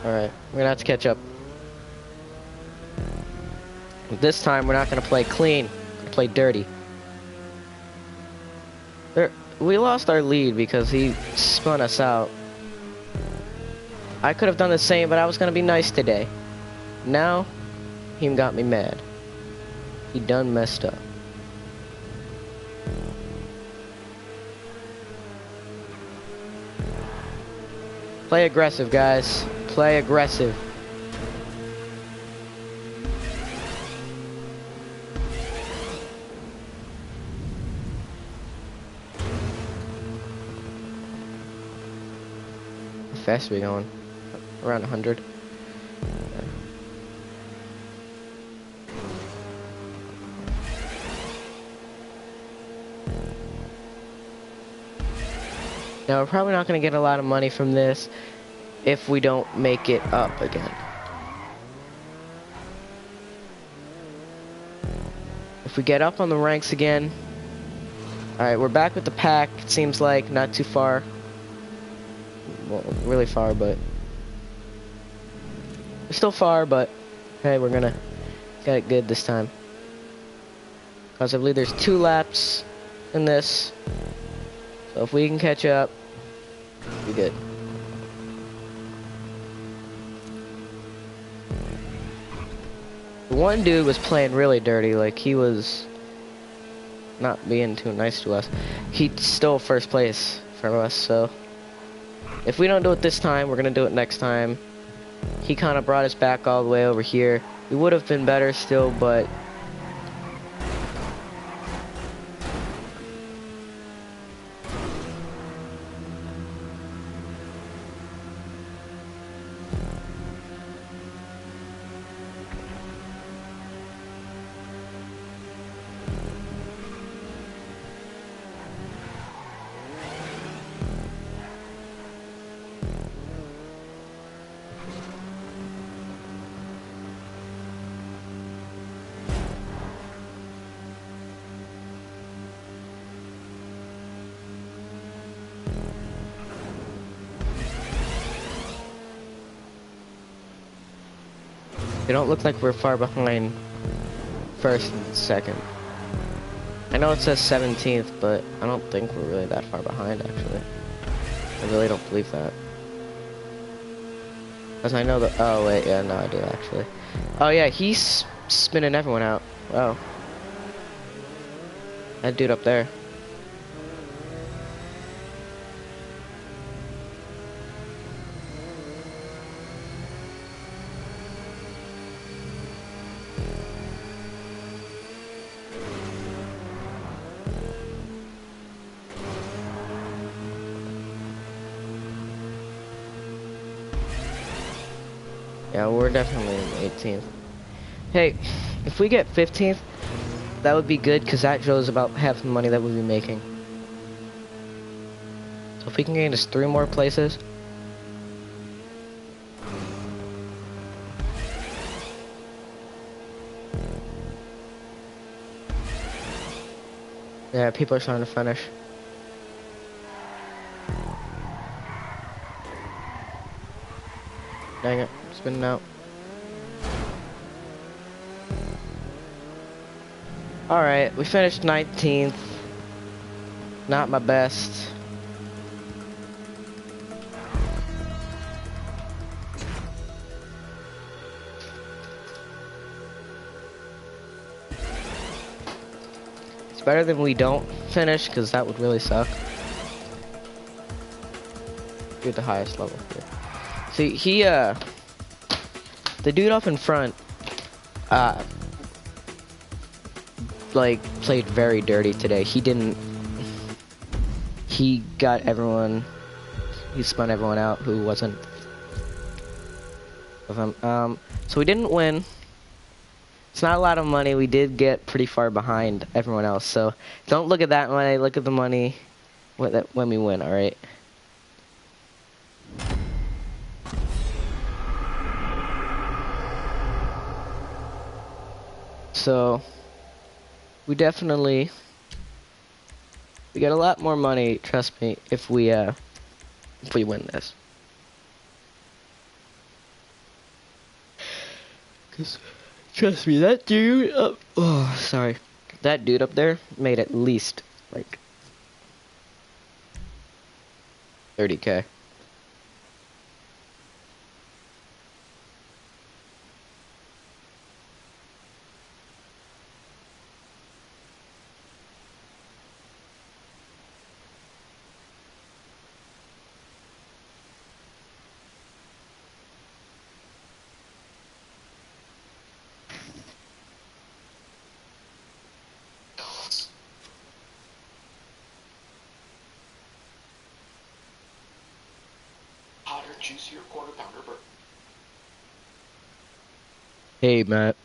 Alright, we're gonna have to catch up. This time we're not gonna play clean, we're gonna play dirty. We lost our lead because he spun us out. I could have done the same, but I was gonna be nice today. Now, he got me mad. He done messed up. Play aggressive, guys. Play aggressive. How fast are we going? Around 100. Now, we're probably not going to get a lot of money from this if we don't make it up again. If we get up on the ranks again. Alright, we're back with the pack. It seems like not too far. Well, really far, but we're still far, but hey, we're gonna get it good this time. Because I believe there's 2 laps in this. So if we can catch up, we'll be good. The one dude was playing really dirty, like he was not being too nice to us. He stole first place from us, so if we don't do it this time, we're gonna do it next time. He kind of brought us back all the way over here. We would have been better still, but it don't look like we're far behind first and second. I know it says 17th, but I don't think we're really that far behind, actually. I really don't believe that. Because I know that... Oh, wait, yeah, no, I do, actually. Oh, yeah, he's spinning everyone out. Wow. That dude up there. Yeah, we're definitely in 18th. Hey, if we get 15th, that would be good, because that shows about half the money that we'll be making. So if we can gain us 3 more places. Yeah, people are starting to finish. Dang it, spinning out. Alright, we finished 19th. Not my best. It's better than we don't finish, because that would really suck. You're at the highest level here. See, the dude up in front, like, played very dirty today. He got everyone, he spun everyone out who wasn't with him. So we didn't win. It's not a lot of money. We did get pretty far behind everyone else. So don't look at that money. Look at the money when we win, alright? So we get a lot more money, trust me, if we win this. 'Cause trust me, that dude that dude up there made at least like 30K. Hotter, juicier quarter pounder burger. Hey Matt.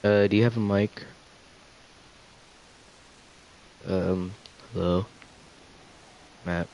Do you have a mic? Hello? map.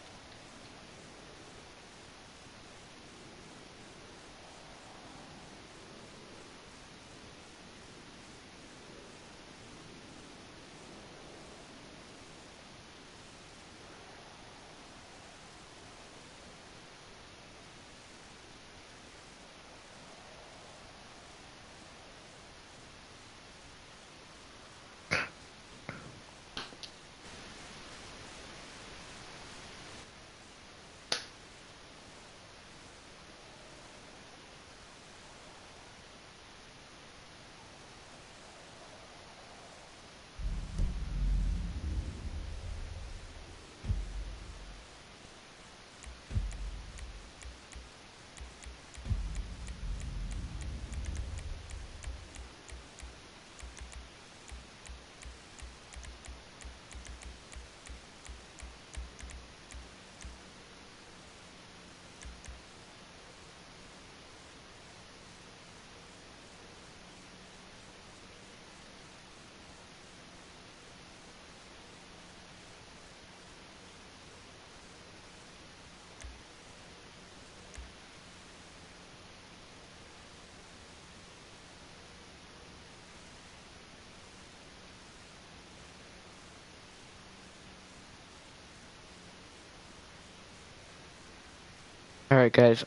Alright guys,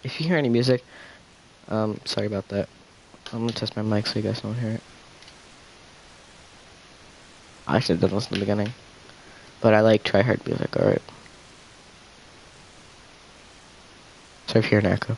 if you hear any music, sorry about that. I'm gonna test my mic so you guys don't hear it. I actually didn't listen to the beginning. But I like try hard music, alright. Sorry if you hear an echo.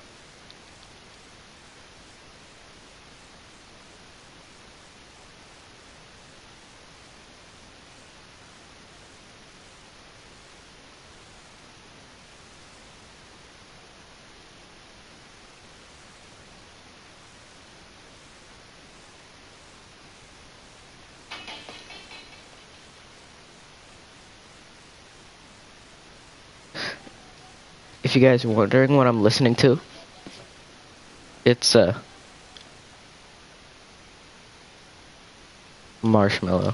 If you guys are wondering what I'm listening to, it's Marshmello.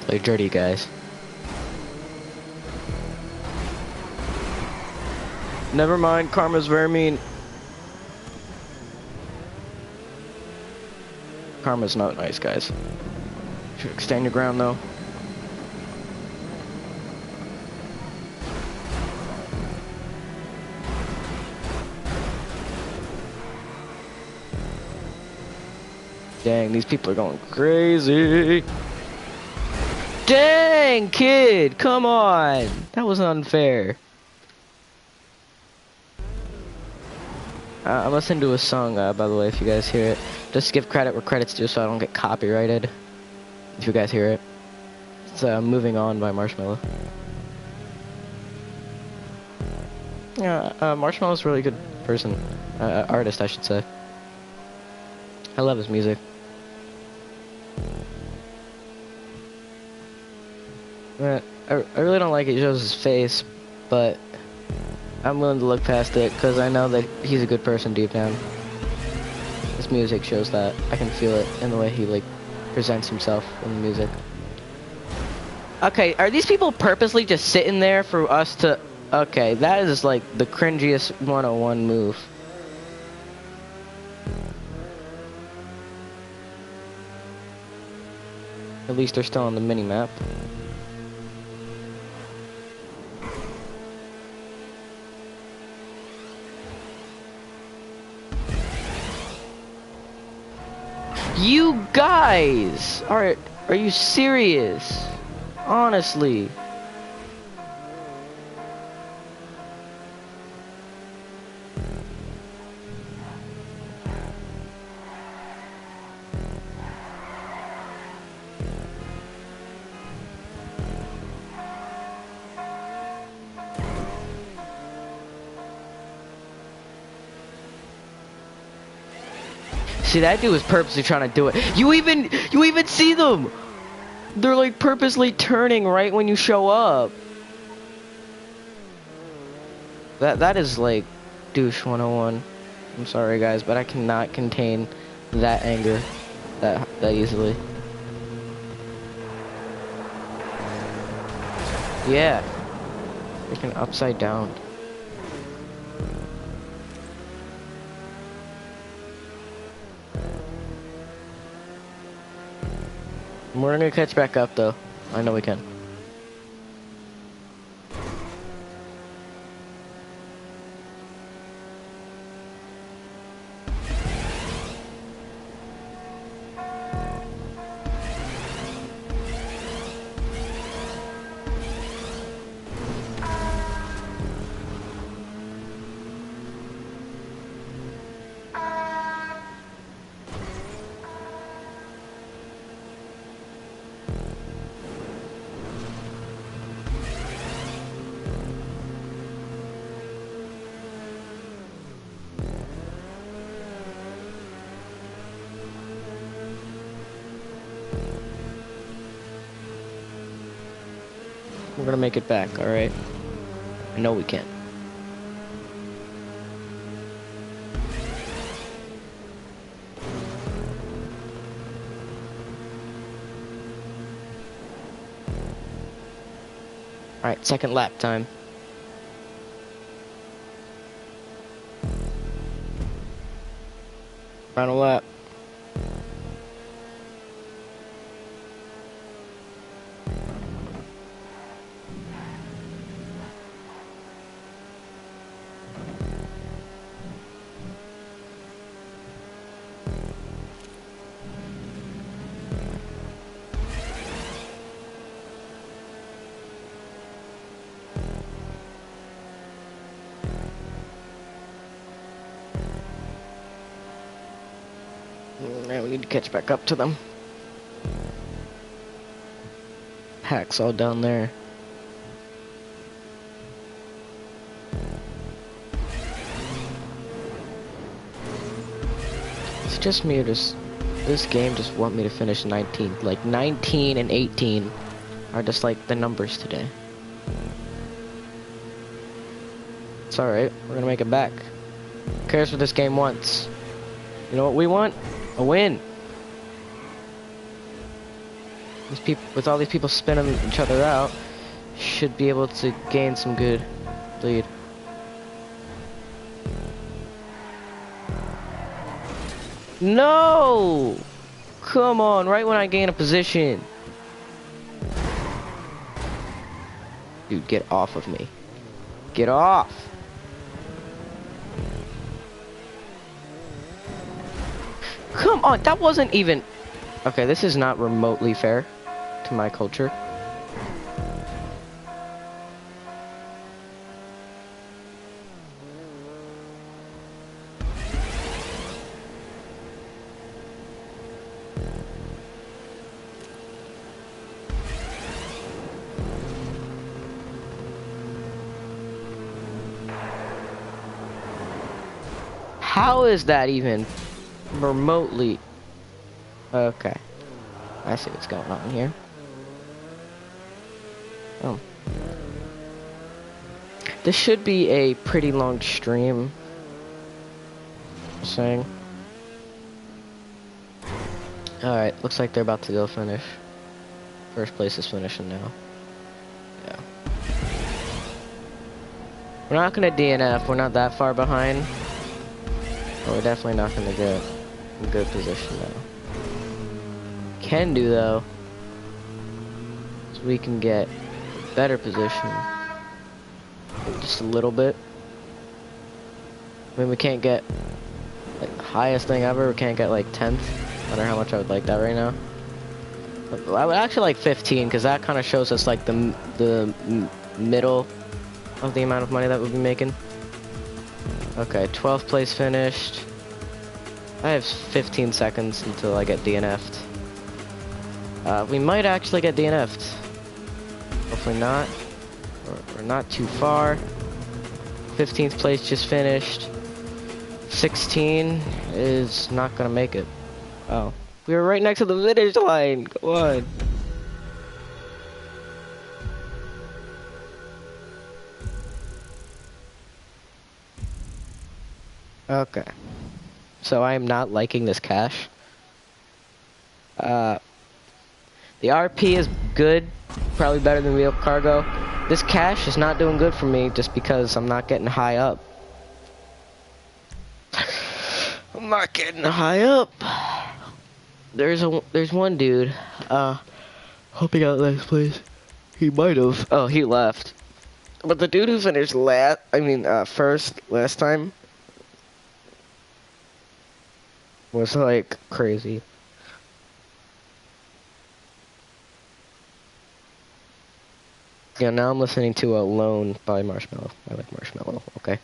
Play dirty, guys. Never mind, Karma's very mean. Karma's not nice, guys. Should stand your ground, though. Dang, these people are going crazy. Dang, kid, come on. That was unfair. I'm listening to a song, by the way, if you guys hear it. Just give credit where credit's due so I don't get copyrighted. If you guys hear it. It's Moving On by Marshmello. Yeah, Marshmello's a really good person. Artist, I should say. I love his music. I really don't like it shows his face, but I'm willing to look past it because I know that he's a good person deep down. His music shows that. I can feel it in the way he like presents himself in the music. Okay, are these people purposely just sitting there for us to... Okay, that is like the cringiest 101 move. At least they're still on the mini-map. You guys! Are you serious? Honestly. See, that dude was purposely trying to do it. You even see them! They're like purposely turning right when you show up. That is like douche 101. I'm sorry guys, but I cannot contain that anger that easily. Yeah. Freaking upside down. We're gonna catch back up though. I know we can. We're gonna make it back, alright? I know we can. Alright, second lap time. Final lap. Now we need to catch back up to them. Pack's all down there. It's just me or just this game just want me to finish 19th. Like 19 and 18 are just like the numbers today. It's alright, we're gonna make it back. Who cares what this game wants? You know what we want? A win. These people, with all these people spinning each other out, should be able to gain some good lead. No! Come on, right when I gain a position. Dude, get off of me. Get off! Come on, that wasn't even... Okay, this is not remotely fair to my culture. How is that even remotely? Okay, I see what's going on here. Oh, this should be a pretty long stream. Just saying. All right, looks like they're about to go finish. First place is finishing now. Yeah. We're not gonna DNF. We're not that far behind. But we're definitely not gonna get in good position now. Can do though, so we can get a better position. Just a little bit. I mean, we can't get like the highest thing ever. We can't get like 10th. I wonder how much I would like that right now. I would actually like 15 because that kind of shows us like the middle of the amount of money that we'll be making. Okay, 12th place finished. I have 15 seconds until I get DNF'd. We might actually get DNF'd. Hopefully not. We're not too far. 15th place just finished. 16 is not gonna make it. Oh. We were right next to the finish line. Go on. Okay. So I am not liking this cash. The RP is good. Probably better than real cargo. This cash is not doing good for me just because I'm not getting high up. I'm not getting high up. There's one dude, hope he got last place. He might have. Oh, he left. But the dude who finished first last time was like crazy. Yeah, now I'm listening to Alone by Marshmello. I like Marshmello, okay?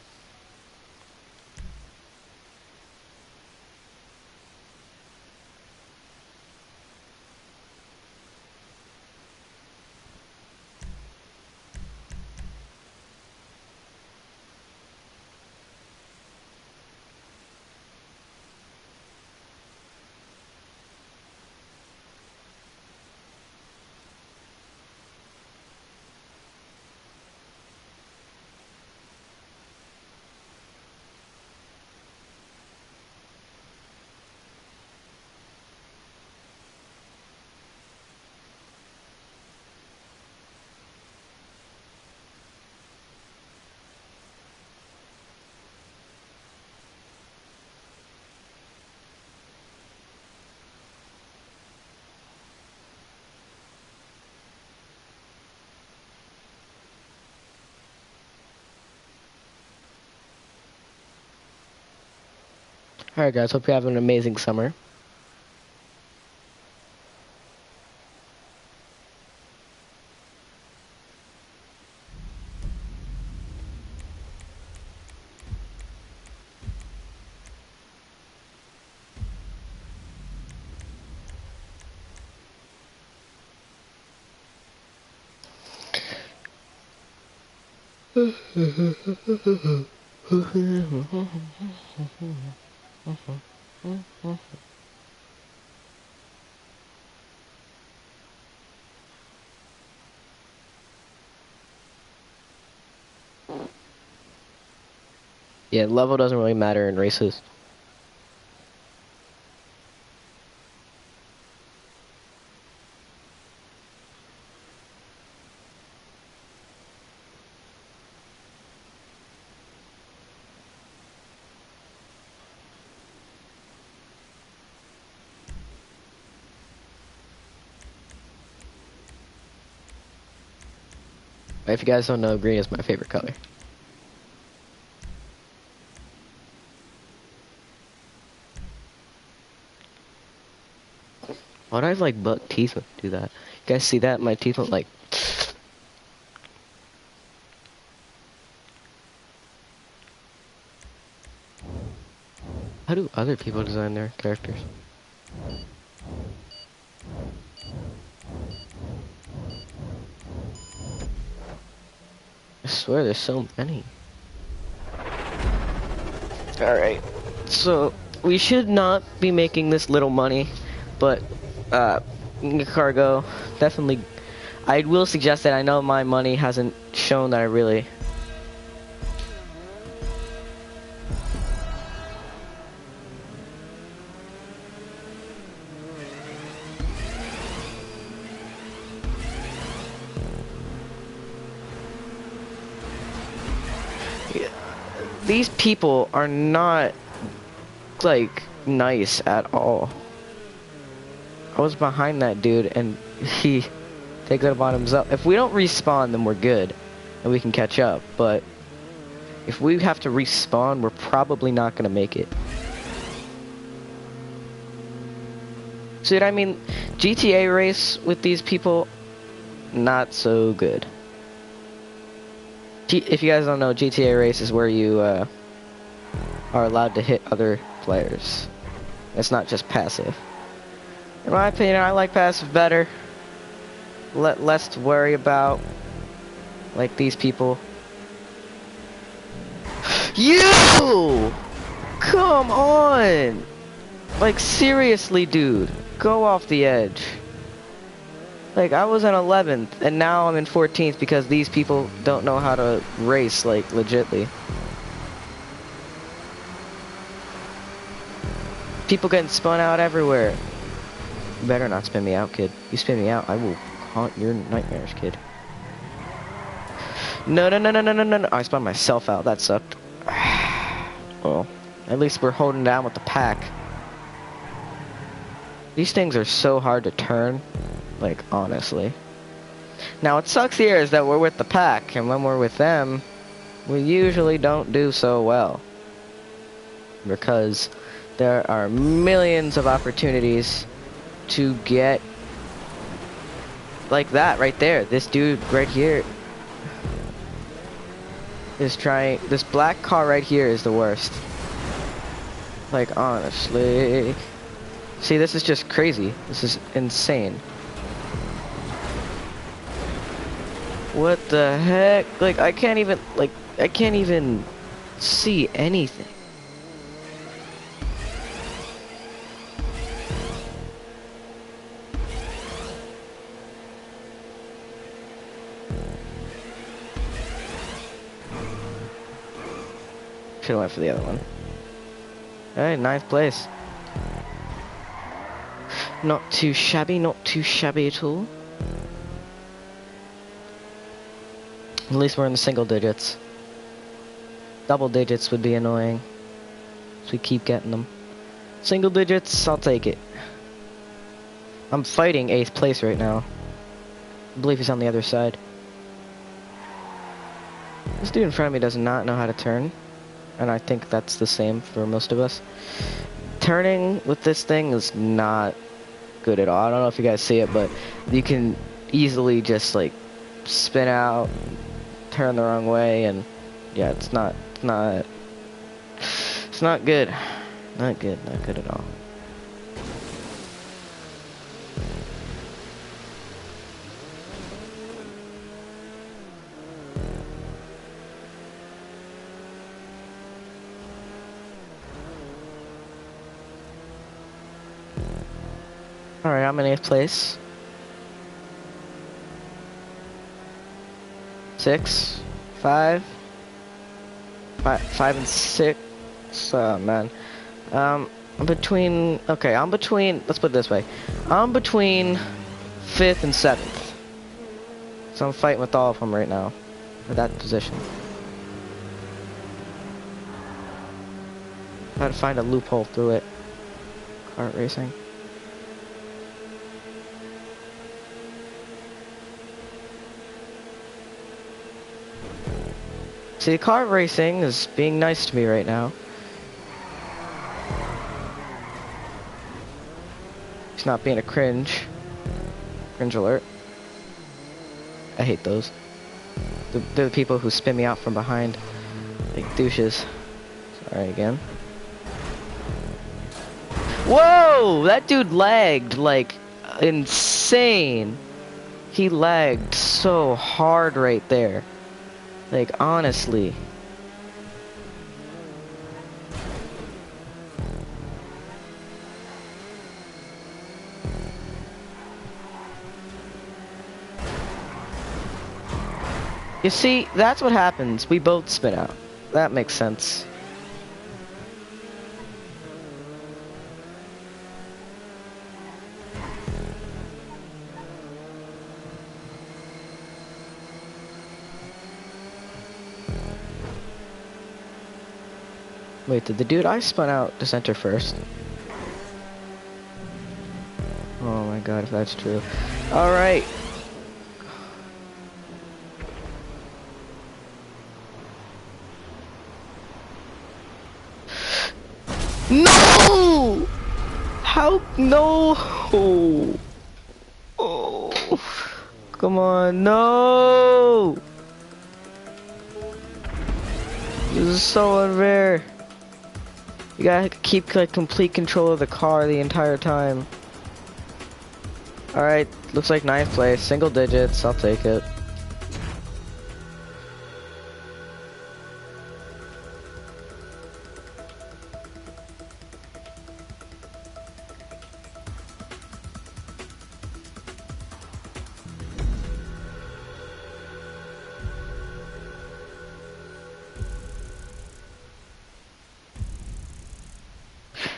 Alright guys, hope you have an amazing summer. Yeah, level doesn't really matter in races. If you guys don't know, green is my favorite color. Why do I have like buck teeth when I do that? You guys see that? My teeth look like... How do other people design their characters? I swear there's so many. Alright, so we should not be making this little money, but cargo, definitely, I will suggest that I know my money hasn't shown that I really... These people are not, like, nice at all. I was behind that dude, and he takes it upon himself. If we don't respawn, then we're good, and we can catch up. But if we have to respawn, we're probably not going to make it. See what I mean? GTA race with these people, not so good. If you guys don't know, GTA race is where you are allowed to hit other players. It's not just passive. In my opinion, I like passive better. Less to worry about, like these people. You! Come on! Like seriously, dude. Go off the edge. Like I was in 11th and now I'm in 14th because these people don't know how to race like legitly. People getting spun out everywhere. You better not spin me out, kid. You spin me out, I will haunt your nightmares, kid. No. I spun myself out. That sucked. Well, at least we're holding down with the pack. These things are so hard to turn. Like, honestly. Now, what sucks here is that we're with the pack, and when we're with them, we usually don't do so well. Because there are millions of opportunities to get like that right there. This dude right here is trying. This black car right here is the worst. Like, honestly. See, this is just crazy. This is insane. What the heck? Like, I can't even see anything. Should've went for the other one. Alright, 9th place. Not too shabby at all. At least we're in the single digits. Double digits would be annoying. So we keep getting them. Single digits, I'll take it. I'm fighting 8th place right now. I believe he's on the other side. This dude in front of me does not know how to turn. And I think that's the same for most of us. Turning with this thing is not good at all. I don't know if you guys see it, but you can easily just like spin out, turn the wrong way, and yeah, it's not good. Not good at all. Alright, I'm in 8th place. 6, 5 and 6. Oh man. I'm between. Okay, I'm between. Let's put it this way. I'm between 5th and 7th. So I'm fighting with all of them right now for that position. Try to find a loophole through it. Kart racing. See, kart racing is being nice to me right now. He's not being a cringe. Cringe alert. I hate those. They're the people who spin me out from behind. Like douches. Sorry again. Whoa! That dude lagged like insane. He lagged so hard right there. Like, honestly. You see, that's what happens. We both spin out. That makes sense. Wait, did the dude I spun out to center first? Oh my god, if that's true. Alright. No! How? No! Oh. Oh. Come on, no! This is so unfair. You gotta keep like complete control of the car the entire time. Alright, looks like 9th place, single digits, I'll take it.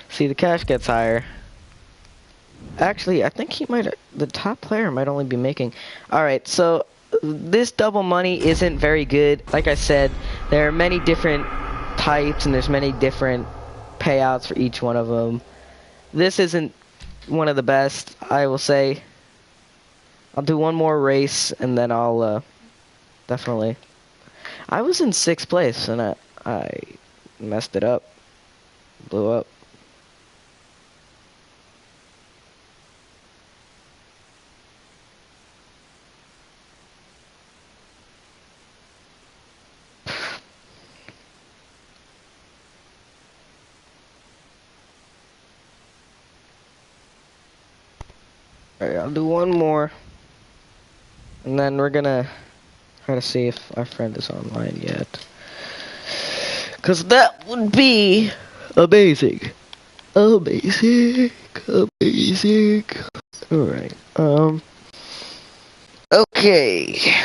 See, the cash gets higher. Actually, I think the top player might only be making. Alright, so this double money isn't very good. Like I said, there are many different types and there's many different payouts for each one of them. This isn't one of the best, I will say. I'll do one more race and then I'll definitely. I was in 6th place and I messed it up. Blew up. Alright, I'll do one more. And then we're gonna try to see if our friend is online yet. Cause that would be amazing. Amazing. Amazing. Alright, okay.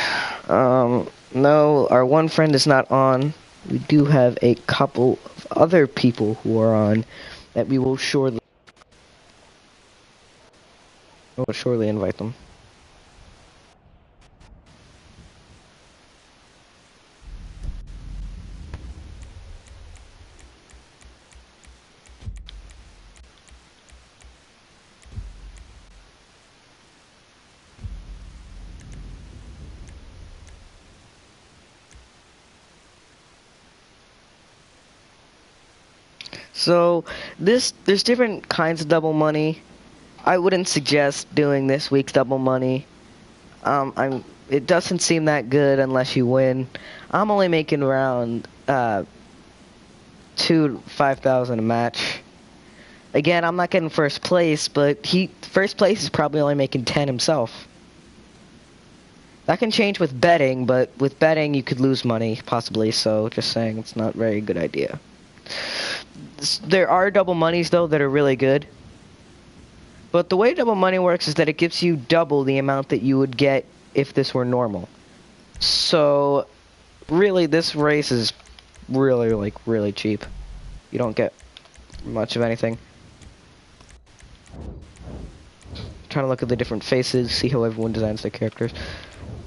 No, our one friend is not on. We do have a couple of other people who are on that we will surely invite them. So there's different kinds of double money. I wouldn't suggest doing this week's double money. It doesn't seem that good unless you win. I'm only making around 2,000 to 5,000 a match. Again, I'm not getting first place, but first place is probably only making 10 himself. That can change with betting, but with betting you could lose money possibly. So just saying, it's not a very good idea. There are double monies though that are really good. But the way double money works is that it gives you double the amount that you would get if this were normal. So, really, this race is really cheap. You don't get much of anything. Trying to look at the different faces, see how everyone designs their characters.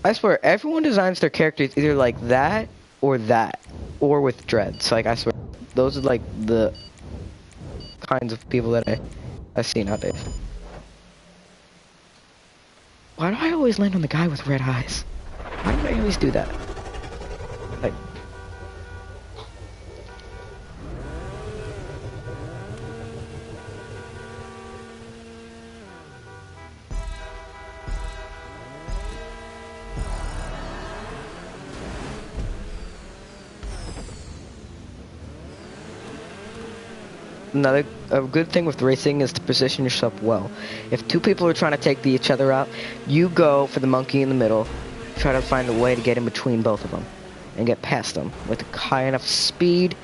I swear, everyone designs their characters either like that, or with dreads. Like, I swear, those are like the kinds of people that I see nowadays. Why do I always land on the guy with red eyes? Why do I always do that? Like, a good thing with racing is to position yourself well. If two people are trying to take each other out, you go for the monkey in the middle, try to find a way to get in between both of them, and get past them. With a high enough speed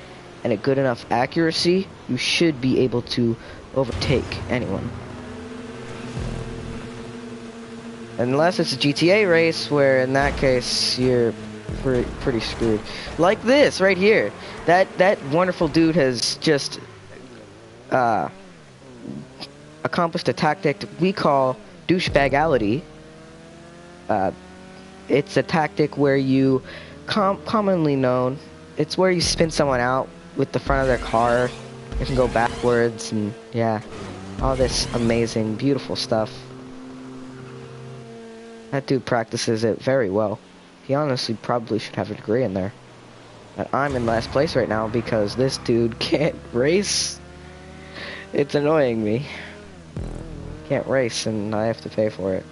and a good enough accuracy, you should be able to overtake anyone. Unless it's a GTA race, where in that case, you're pretty screwed. Like this, right here. That wonderful dude has just accomplished a tactic we call douchebagality. It's a tactic where you, commonly known, it's where you spin someone out with the front of their car. You can go backwards and, yeah, all this amazing, beautiful stuff. That dude practices it very well. He honestly probably should have a degree in there. But I'm in last place right now because this dude can't race. It's annoying me. Can't race and I have to pay for it.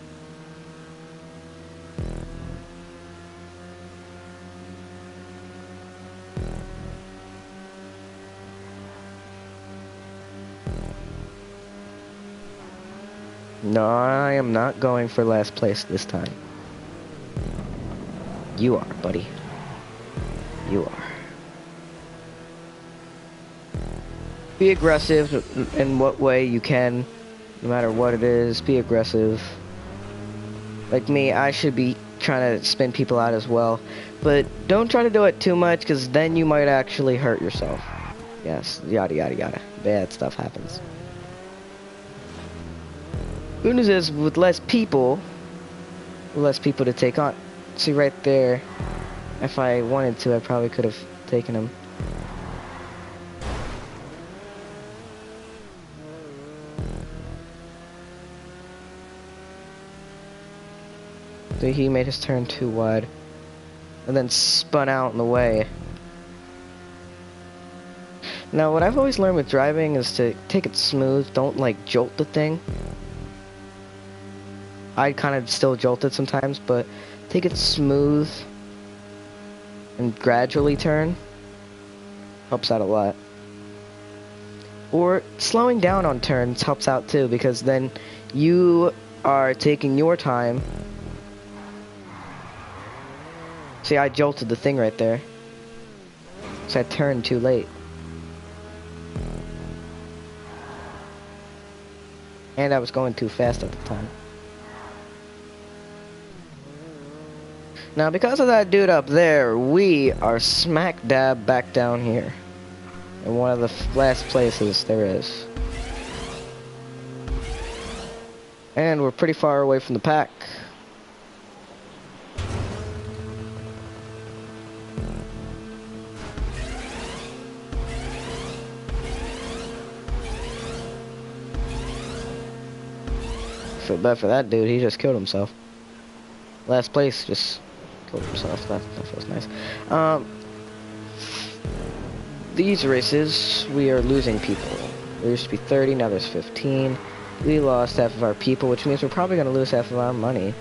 No, I am not going for last place this time. You are, buddy. You are. Be aggressive in what way you can, no matter what it is. Be aggressive. Like me, I should be trying to spin people out as well. But don't try to do it too much, because then you might actually hurt yourself. Yes, yada yada yada. Bad stuff happens. Good news is, with less people to take on. See right there, if I wanted to, I probably could have taken him. So he made his turn too wide, and then spun out in the way. Now, what I've always learned with driving is to take it smooth. Don't like jolt the thing. I kind of still jolt it sometimes, but take it smooth and gradually turn. Helps out a lot. Or slowing down on turns helps out too, because then you are taking your time. See, I jolted the thing right there. So I turned too late. And I was going too fast at the time. Now, because of that dude up there, we are smack dab back down here. In one of the last places there is. And we're pretty far away from the pack. Feel bad for that dude, he just killed himself. Last place just killed himself. That feels nice. These races, we are losing people. There used to be 30, now there's 15. We lost half of our people, which means we're probably going to lose half of our money.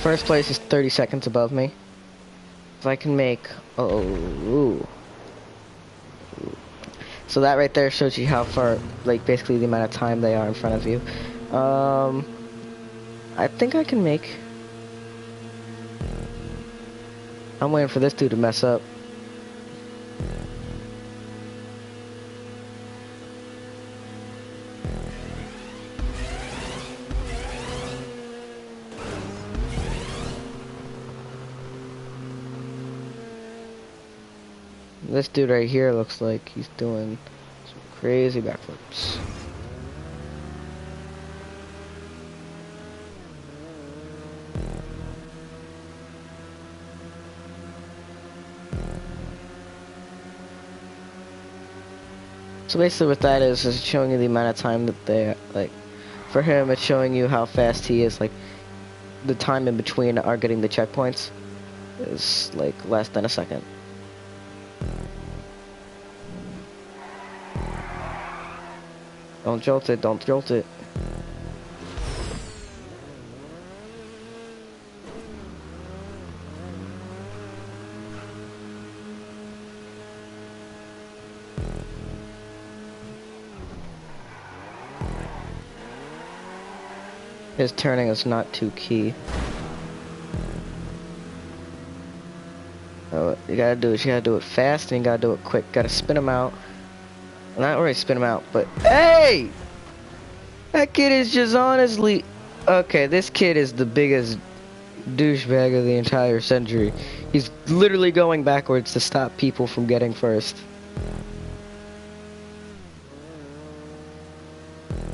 First place is 30 seconds above me. If I can make... ooh. So that right there shows you how far, like, basically the amount of time they are in front of you. I think I can make... I'm waiting for this dude to mess up. This dude right here looks like he's doing some crazy backflips. So basically what that is showing you the amount of time that they, like, for him it's showing you how fast he is, like, the time in between are getting the checkpoints is, like, less than a second. Don't jolt it, don't jolt it. His turning is not too key. Oh, you gotta do it. You gotta do it fast and you gotta do it quick. Gotta spin him out. Not really spin him out, but hey! That kid is just honestly... Okay, this kid is the biggest douchebag of the entire century. He's literally going backwards to stop people from getting first.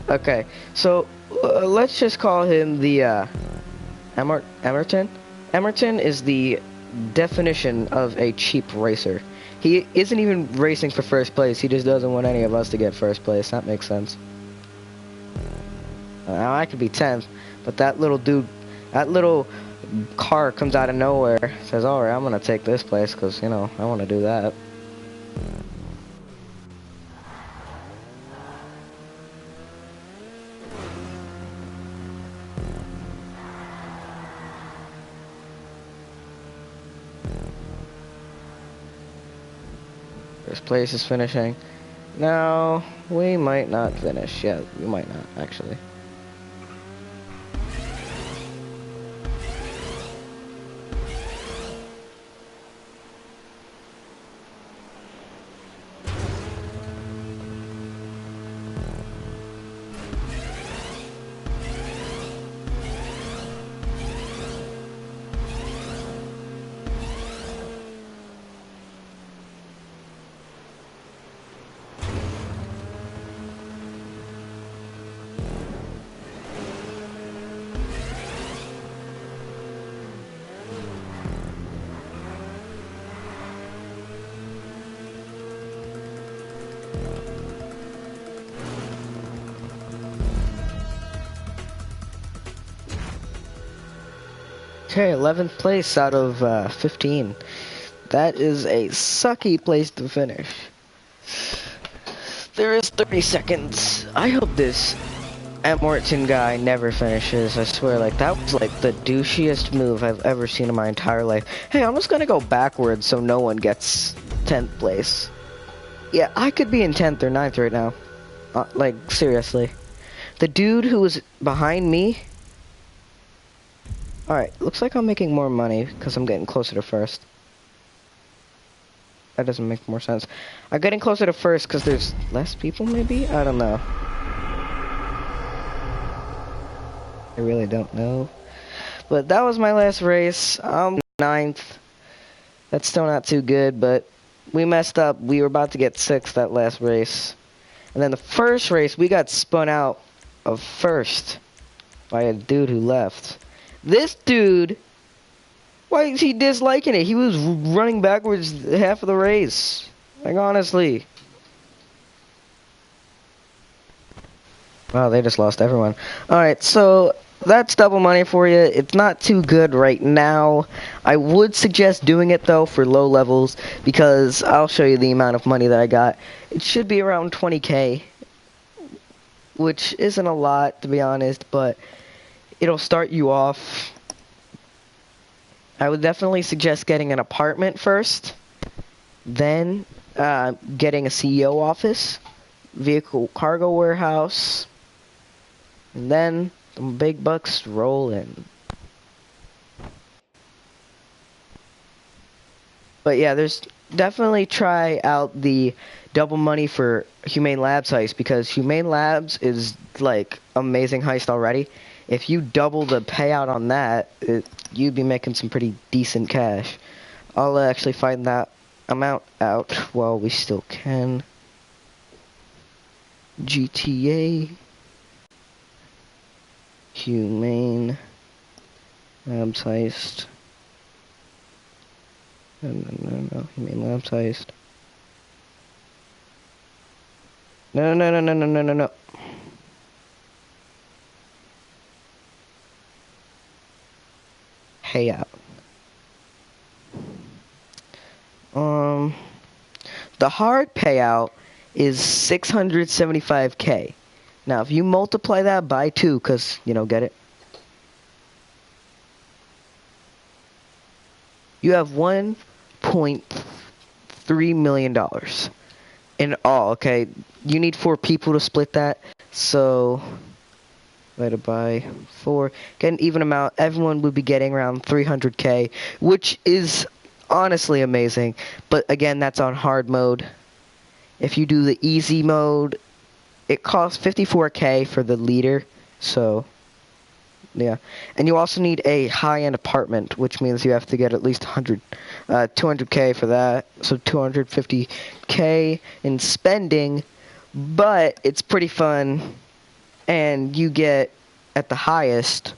Okay, so let's just call him the Emerton. Emerton is the definition of a cheap racer. He isn't even racing for first place. He just doesn't want any of us to get first place. That makes sense. Now I could be 10th, but that little dude, that little car comes out of nowhere, says, alright, I'm gonna take this place, because, you know, I want to do that. First place is finishing. No, we might not finish. Yeah, we might not, actually. Okay, 11th place out of 15. That is a sucky place to finish. There is 30 seconds. I hope this Morton guy never finishes. I swear, like, that was like the douchiest move I've ever seen in my entire life. Hey, I'm just gonna go backwards so no one gets 10th place. Yeah, I could be in 10th or 9th right now. Like, seriously. The dude who was behind me... Alright, looks like I'm making more money because I'm getting closer to first. That doesn't make more sense. I'm getting closer to first because there's less people, maybe? I don't know. I really don't know. But that was my last race. I'm 9th. That's still not too good, but we messed up. We were about to get 6th that last race. And then the first race, we got spun out of first by a dude who left. This dude, why is he disliking it? He was running backwards half of the race. Like, honestly. Wow, they just lost everyone. Alright, so that's double money for you. It's not too good right now. I would suggest doing it, though, for low levels, because I'll show you the amount of money that I got. It should be around 20k, which isn't a lot, to be honest, but it'll start you off. I would definitely suggest getting an apartment first, then getting a CEO office, vehicle cargo warehouse, and then the big bucks roll in. But yeah, there's definitely try out the double money for Humane Labs heist, because Humane Labs is like amazing heist already. If you double the payout on that, you'd be making some pretty decent cash. I'll actually find that amount out while we still can. GTA Humane Labs heist. No, Humane Labs heist. No. Payout. The hard payout is 675k. Now, if you multiply that by 2, because, you know, get it? You have $1.3 million in all, okay? You need 4 people to split that, so divided by 4, get an even amount. Everyone would be getting around 300k, which is honestly amazing. But again, that's on hard mode. If you do the easy mode, it costs 54k for the leader, so yeah. And you also need a high-end apartment, which means you have to get at least 200k for that, so 250k in spending. But it's pretty fun, and you get at the highest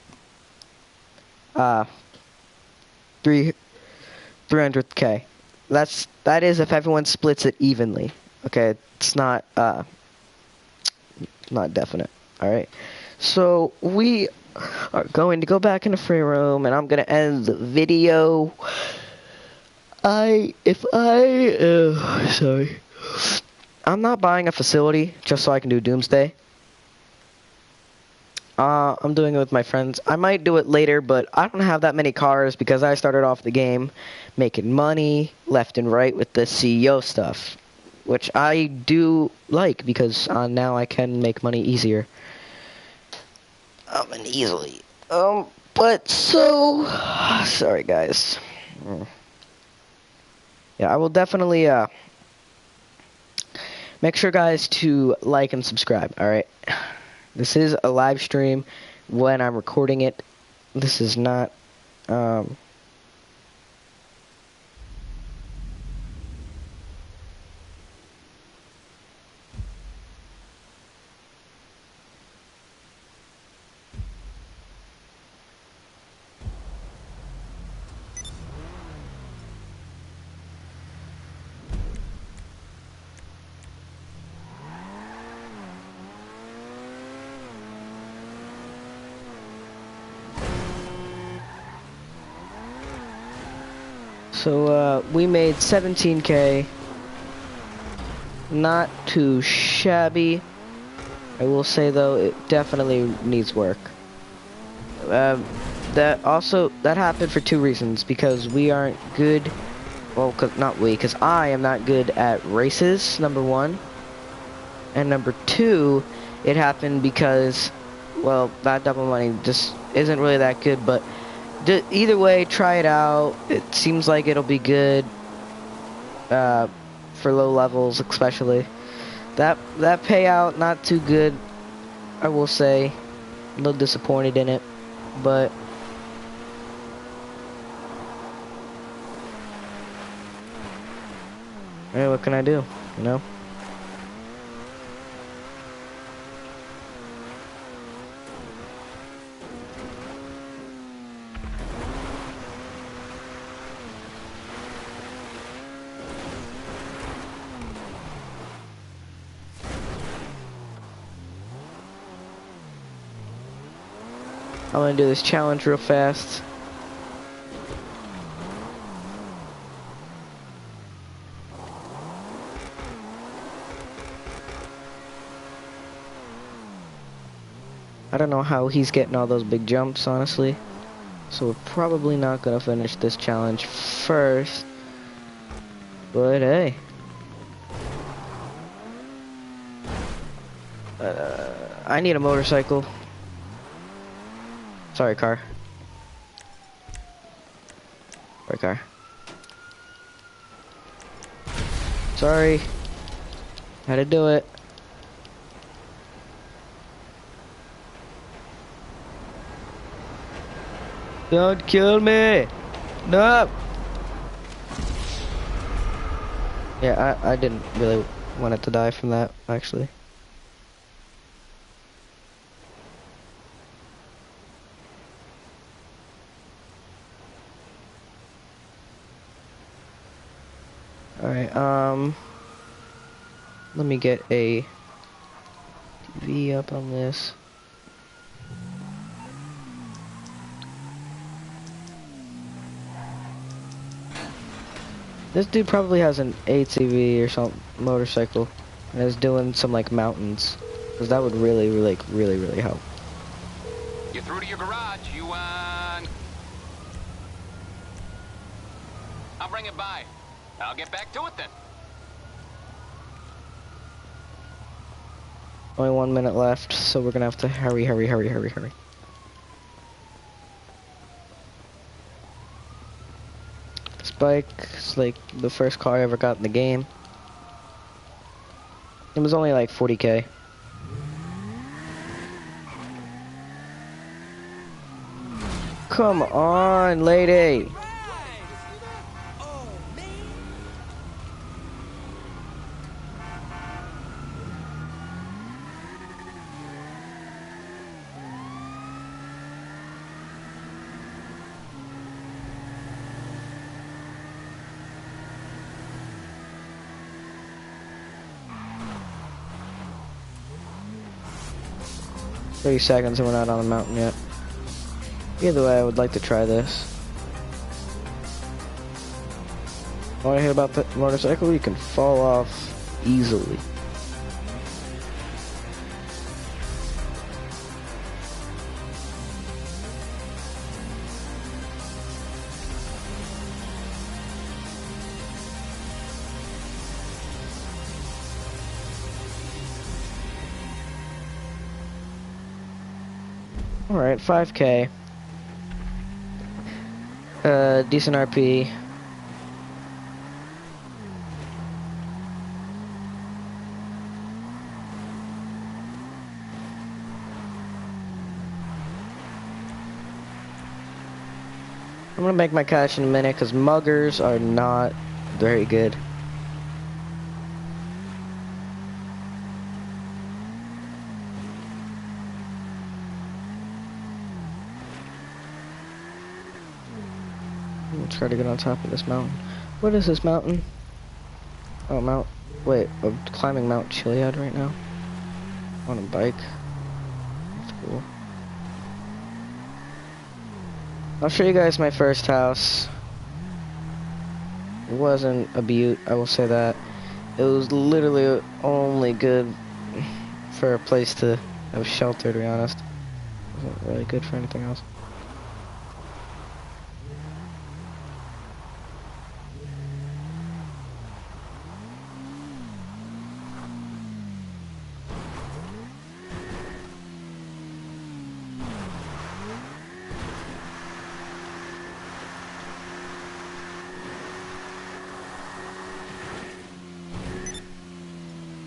300k. that is if everyone splits it evenly. Okay, it's not definite. All right. So we are going to go back in the free room, and I'm gonna end the video. Sorry. I'm not buying a facility just so I can do Doomsday. I'm doing it with my friends. I might do it later, but I don't have that many cars because I started off the game making money left and right with the CEO stuff, which I do like because now I can make money easier. And easily. But so sorry guys. Yeah, I will definitely make sure guys to like and subscribe, alright? This is a live stream when I'm recording it. This is not so we made 17K. Not too shabby. I will say though, it definitely needs work. That happened for two reasons. Because we aren't good. Well, because I am not good at races, number one. And number two, it happened because, well, that double money just isn't really that good, but either way, try it out. It seems like it'll be good, for low levels especially. That payout, not too good, I will say. A little disappointed in it, but hey, what can I do, you know? I'm gonna do this challenge real fast. I don't know how he's getting all those big jumps, honestly. So we're probably not gonna finish this challenge first. But hey. I need a motorcycle. Sorry, car. Sorry, car. Sorry. Had to do it. Don't kill me! No! Yeah, I didn't really want it to die from that, actually. Alright, let me get a TV up on this. This dude probably has an ATV or some motorcycle and is doing some like mountains, because that would really help. You're through to your garage. I'll bring it by. I'll get back to it then. Only 1 minute left, so we're gonna have to hurry. This bike is like the first car I ever got in the game. It was only like 40K. Come on, lady. 30 seconds and we're not on the mountain yet. Either way, I would like to try this. What I hate about the motorcycle, you can fall off easily. Alright, 5K. Decent RP. I'm gonna make my cash in a minute because muggers are not very good. I'm gonna try to get on top of this mountain. What is this mountain? Oh, wait, I'm climbing Mount Chiliad right now. On a bike. That's cool. I'll show you guys my first house. It wasn't a beaut, I will say that. It was literally only good for a place to have shelter, to be honest. It wasn't really good for anything else.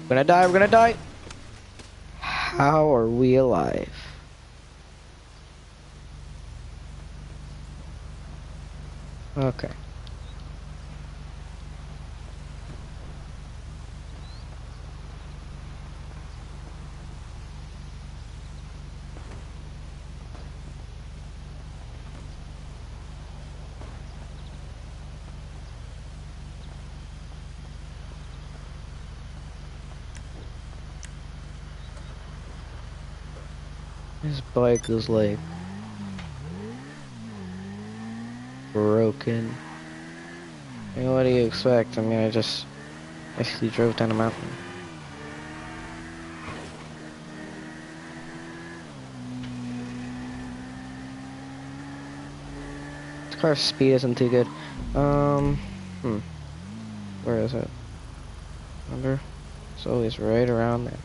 We're gonna die, we're gonna die! How are we alive? Okay. This bike is like broken. I mean, what do you expect? I mean, I just basically drove down a mountain. This car's speed isn't too good. Where is it? Under? It's always right around there.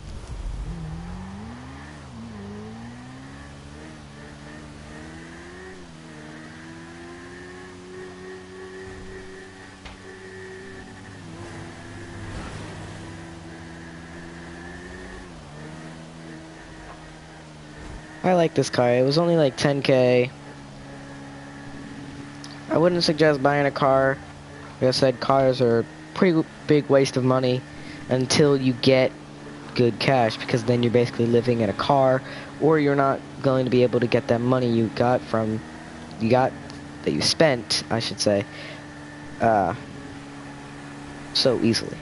I like this car. It was only like 10K. I wouldn't suggest buying a car. Like I said, cars are a pretty big waste of money until you get good cash, because then you're basically living in a car, or you're not going to be able to get that money you spent, I should say, so easily.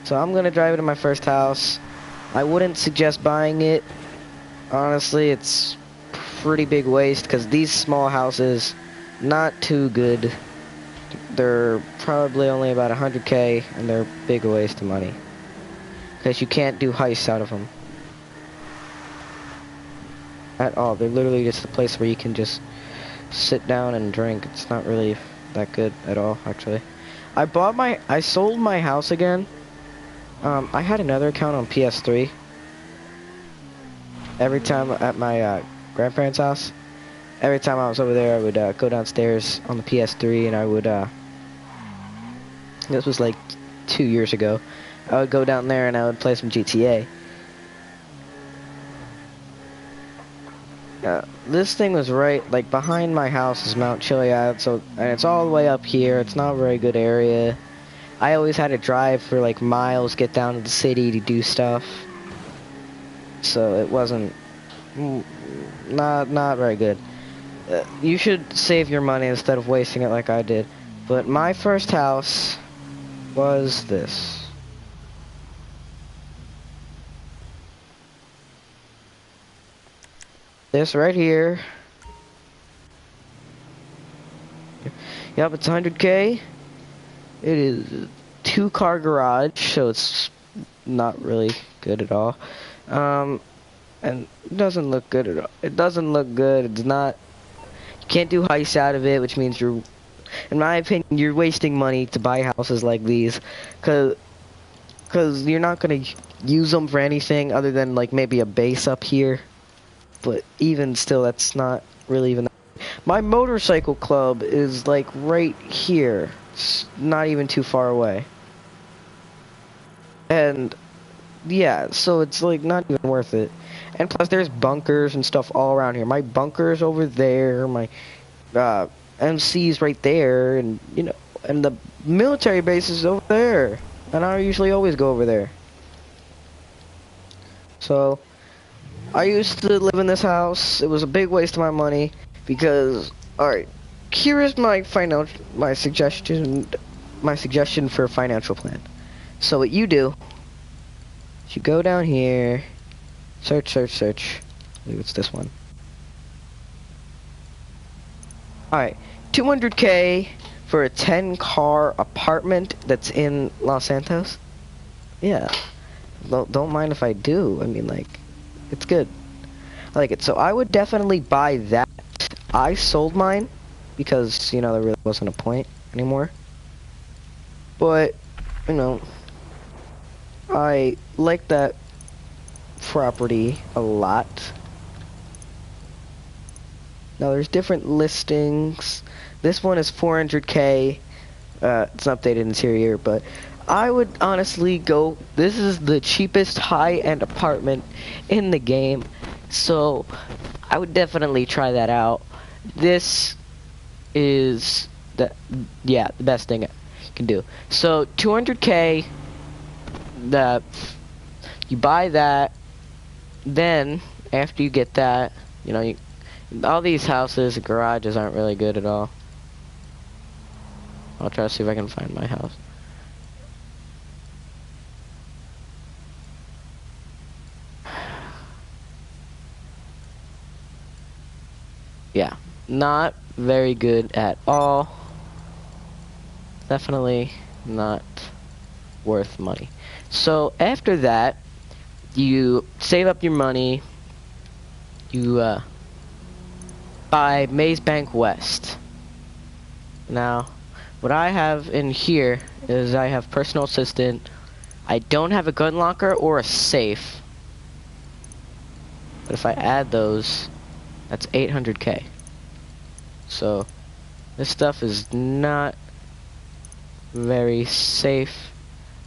So I'm gonna drive it to my first house. I wouldn't suggest buying it. Honestly, it's pretty big waste because these small houses, not too good. They're probably only about 100K and they're a big waste of money. Because you can't do heists out of them. At all. They're literally just a place where you can just sit down and drink. It's not really that good at all, actually. I sold my house again. I had another account on PS3. Every time at my grandparents' house, every time I was over there, I would go downstairs on the PS3 and I would, this was like 2 years ago, I would go down there and I would play some GTA. This thing was right, like behind my house is Mount Chiliad, and it's all the way up here. It's not a very good area. I always had to drive for like miles, get down to the city to do stuff. So it wasn't, not very good. You should save your money instead of wasting it like I did. But my first house was this. This right here. Yep, it's 100K. It is a 2-car garage, so it's not really good at all. And it doesn't look good at all. It doesn't look good. It's not. You can't do heists out of it, which means you're, in my opinion, you're wasting money to buy houses like these, cause you're not gonna use them for anything other than like maybe a base up here. But even still, that's not really even. My motorcycle club is like right here. It's not even too far away. And yeah, so it's like not even worth it. And plus there's bunkers and stuff all around here. My bunker's over there, my MC's right there, and you know, and the military base is over there. And I usually always go over there. So I used to live in this house. It was a big waste of my money because, alright, here is my suggestion for a financial plan. So what you do, you go down here, search. I believe it's this one. Alright, 200K for a 10-car apartment that's in Los Santos. Yeah, don't mind if I do. I mean, like, it's good. I like it. So I would definitely buy that. I sold mine because, you know, there really wasn't a point anymore. But, you know, I like that property a lot. Now there's different listings. This one is 400K. It's an updated interior, but I would honestly go, this is the cheapest high-end apartment in the game, so I would definitely try that out. This is the best thing you can do. So 200K, you buy that, then after you get that, you know, all these houses, garages aren't really good at all. I'll try to see if I can find my house. Yeah, not very good at all. Definitely not worth money. So after that, you save up your money. You buy Maze Bank West. Now, what I have in here is I have personal assistant. I don't have a gun locker or a safe. But if I add those, that's 800K. So this stuff is not very safe.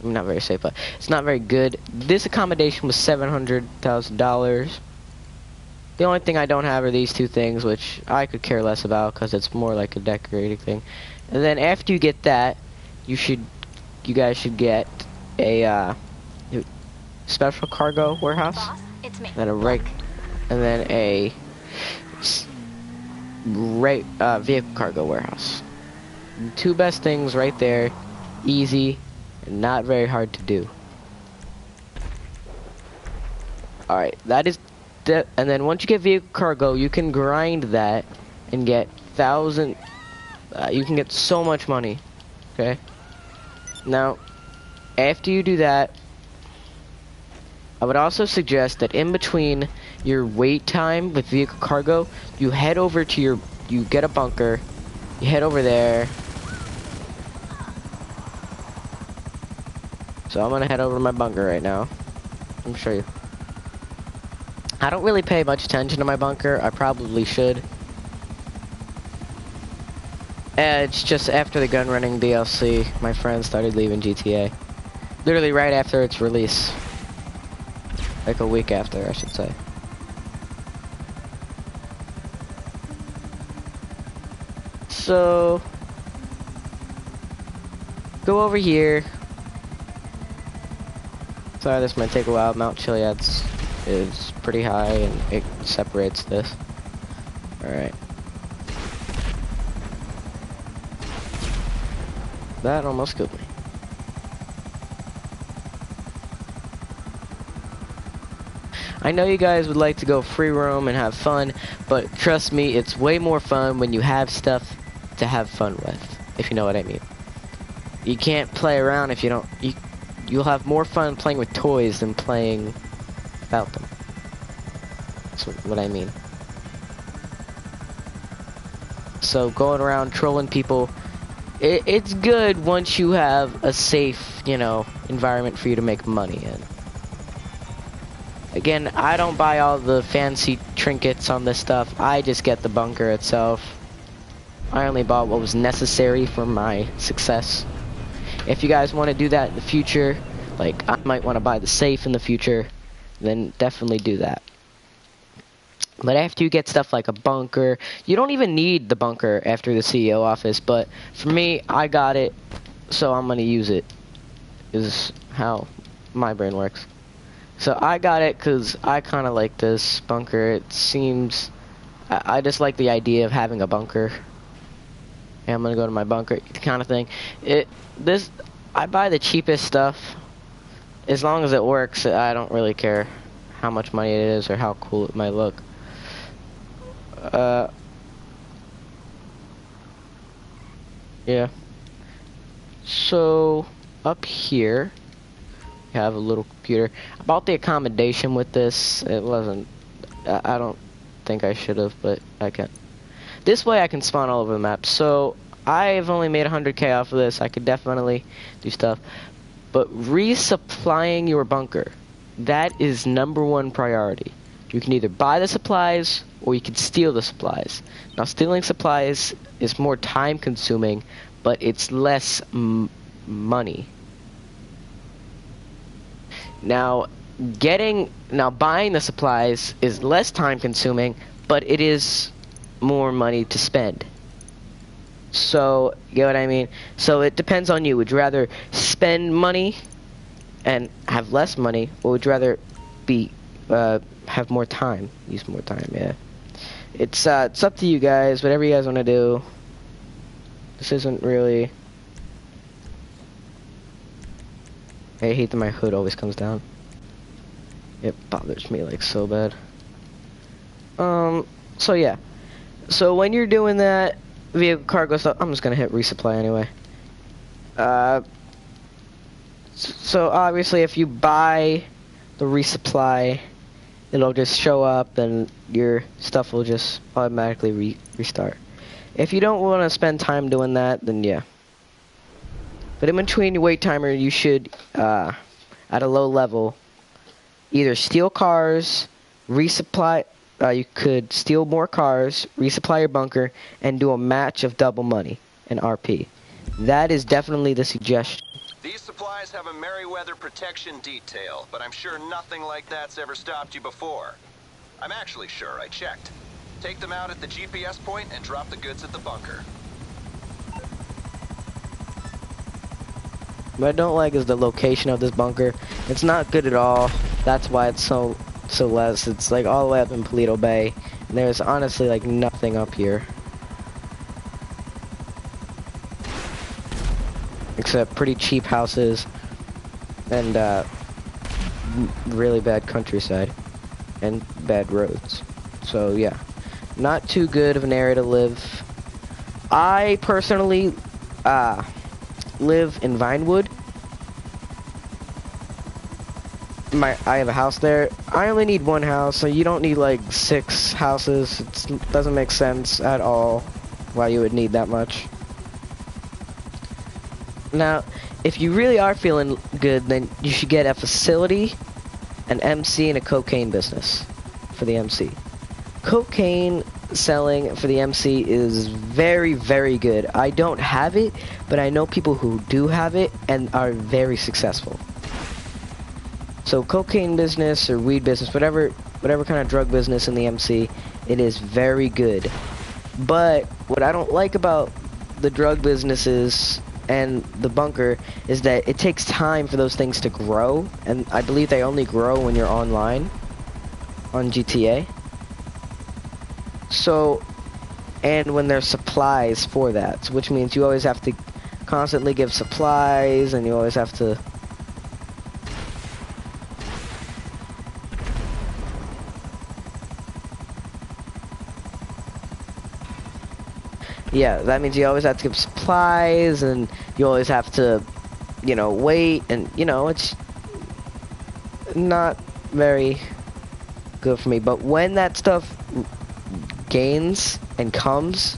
I mean, not very safe, but it's not very good. This accommodation was $700,000. The only thing I don't have are these two things, which I could care less about because it's more like a decorating thing. And then after you get that, you guys should get a special cargo warehouse, Boss, it's me. and then a vehicle cargo warehouse. The two best things right there, easy and not very hard to do. Alright, that is that, and then once you get vehicle cargo, you can grind that and get you can get so much money. Okay? Now, after you do that, I would also suggest that in between your wait time with vehicle cargo, you head over to you get a bunker, you head over there. So I'm gonna head over to my bunker right now. Let me show you. I don't really pay much attention to my bunker. I probably should. It's just after the gun running DLC, my friends started leaving GTA. Literally right after its release. Like a week after, I should say. So go over here. Sorry, this might take a while. Mount Chiliad is pretty high and it separates this. Alright. That almost killed me. I know you guys would like to go free roam and have fun, but trust me, it's way more fun when you have stuff to have fun with, if you know what I mean. You can't play around if you don't, you'll have more fun playing with toys than playing without them. That's what I mean. So going around trolling people, it's good once you have a safe, you know, environment for you to make money in. Again, I don't buy all the fancy trinkets on this stuff. I just get the bunker itself. I only bought what was necessary for my success. If you guys want to do that in the future, like I might want to buy the safe in the future, then definitely do that. But after you get stuff like a bunker, you don't even need the bunker after the CEO office, but for me, I got it, so I'm gonna use it, is how my brain works. So I got it because I kind of like this bunker. It seems, I just like the idea of having a bunker. And I'm gonna go to my bunker kind of thing. I buy the cheapest stuff. As long as it works, I don't really care how much money it is or how cool it might look. Yeah. So up here you have a little computer. About the accommodation with this, it wasn't, I don't think I should have, but I can. This way I can spawn all over the map. So I've only made 100k off of this. I could definitely do stuff, but resupplying your bunker, that is #1 priority. You can either buy the supplies or you can steal the supplies. Now stealing supplies is more time consuming, but it's less money. Now buying the supplies is less time consuming, but it is more money to spend. So, you get what I mean? So it depends on you. Would you rather spend money and have less money, or would you rather have more time? Use more time, yeah. It's up to you guys, whatever you guys want to do. This isn't really... I hate that my hood always comes down. It bothers me like so bad. So yeah. So when you're doing that vehicle cargo stuff, I'm just gonna hit resupply anyway. So obviously if you buy the resupply, it'll just show up and your stuff will just automatically restart. If you don't want to spend time doing that, then yeah. But in between your wait timer, you should, at a low level, either steal cars, resupply, you could steal more cars, resupply your bunker, and do a match of double money and RP. That is definitely the suggestion. These supplies have a Merryweather protection detail, but I'm sure nothing like that's ever stopped you before. I'm actually sure, I checked. Take them out at the GPS point and drop the goods at the bunker. What I don't like is the location of this bunker. It's not good at all. That's why it's so less. It's like all the way up in Paleto Bay. And there's honestly like nothing up here. Except pretty cheap houses and really bad countryside and bad roads. So yeah, not too good of an area to live. I personally live in Vinewood. I have a house there. I only need one house, so you don't need like 6 houses. It doesn't make sense at all why you would need that much. Now, if you really are feeling good, then you should get a facility, an MC, and a cocaine business for the MC. Cocaine selling for the MC is very, very good. I don't have it, but I know people who do have it and are very successful. So cocaine business or weed business, whatever kind of drug business in the MC, it is very good. But what I don't like about the drug businesses and the bunker is that it takes time for those things to grow, and I believe they only grow when you're online on GTA. So, and when there's supplies for that, which means you always have to constantly give supplies, and you always have to Yeah, that means you always have to give supplies, and you always have to, you know, wait, and, you know, it's not very good for me. But when that stuff gains and comes,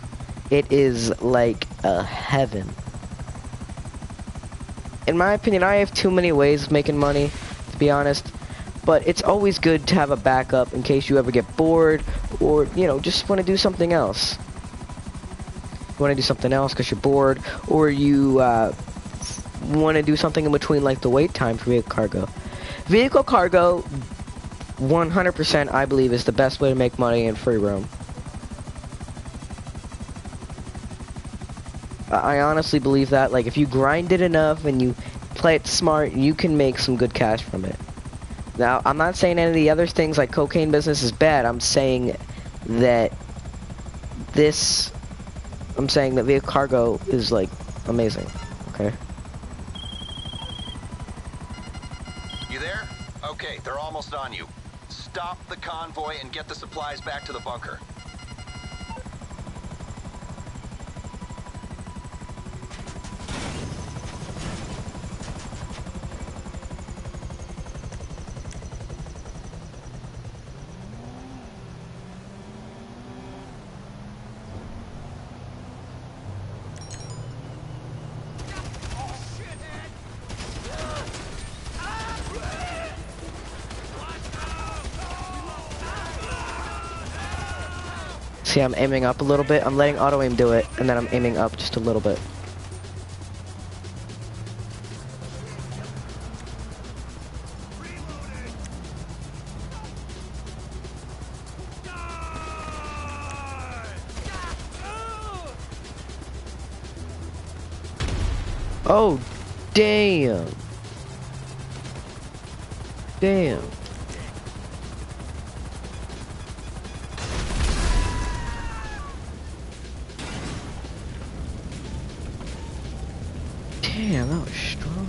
it is like a heaven. In my opinion, I have too many ways of making money, to be honest. But it's always good to have a backup in case you ever get bored, or, you know, just want to do something else. You want to do something else because you're bored, or you want to do something in between, like the wait time for vehicle cargo. Vehicle cargo, 100% I believe, is the best way to make money in free roam. I honestly believe that. Like, if you grind it enough and you play it smart, you can make some good cash from it. Now, I'm not saying any of the other things like cocaine business is bad. I'm saying that vehicle cargo is, like, amazing. Okay? You there? Okay, they're almost on you. Stop the convoy and get the supplies back to the bunker. See, I'm aiming up a little bit. I'm letting auto aim do it, and then I'm aiming up just a little bit. Oh, damn. Damn. Damn, that was strong.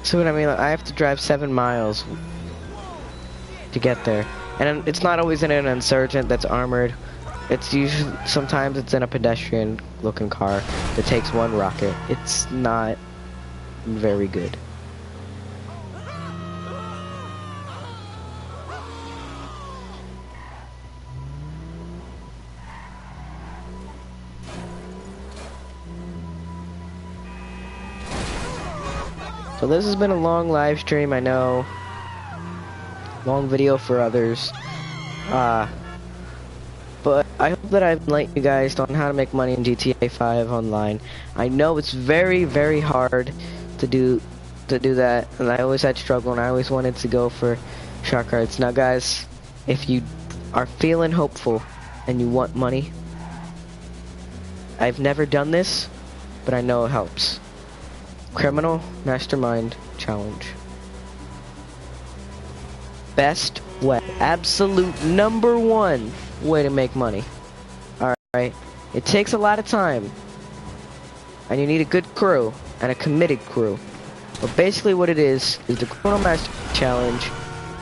See what I mean? I have to drive 7 miles to get there. And it's not always in an insurgent that's armored. It's usually, sometimes it's in a pedestrian looking car that takes 1 rocket. It's not very good. So this has been a long live stream, I know. Long video for others. But I hope that I've enlightened you guys on how to make money in GTA 5 online. I know it's very, very hard to do that, and I always had struggle, and I always wanted to go for shark cards. Now guys, if you are feeling hopeful and you want money, I've never done this, but I know it helps. Criminal Mastermind Challenge. Best way, absolute #1 way to make money. Alright, it takes a lot of time, and you need a good crew, and a committed crew. But basically what it is the Criminal Mastermind Challenge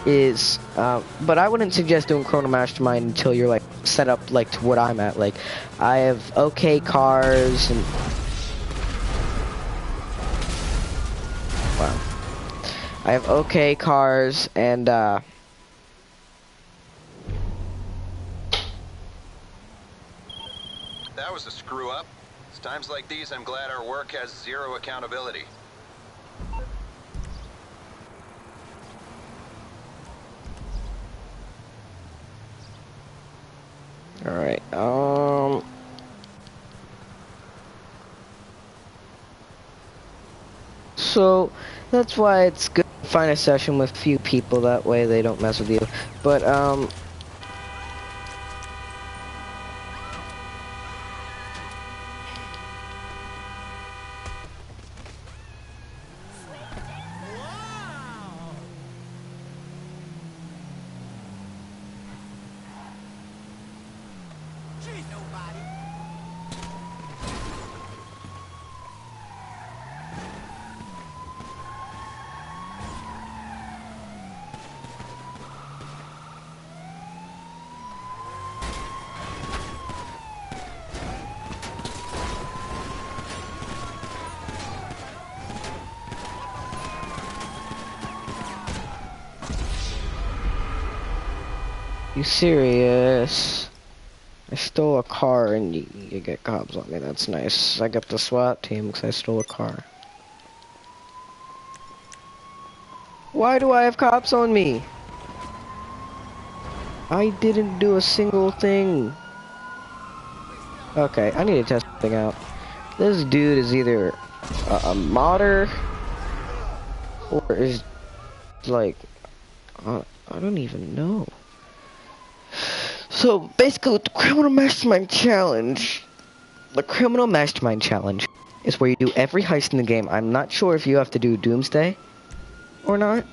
is, but I wouldn't suggest doing Criminal Mastermind until you're like set up like to what I'm at. Like, I have okay cars, and wow. I have okay cars, and that was a screw up. It's times like these I'm glad our work has 0 accountability. alright, so that's why it's good to find a session with few people, that way they don't mess with you. But You serious? I stole a car and you get cops on me. That's nice. I got the SWAT team because I stole a car. Why do I have cops on me? I didn't do a single thing. Okay, I need to test something out. This dude is either a modder or is like I don't even know. So basically, with the Criminal Mastermind Challenge, is where you do every heist in the game. I'm not sure if you have to do Doomsday or not,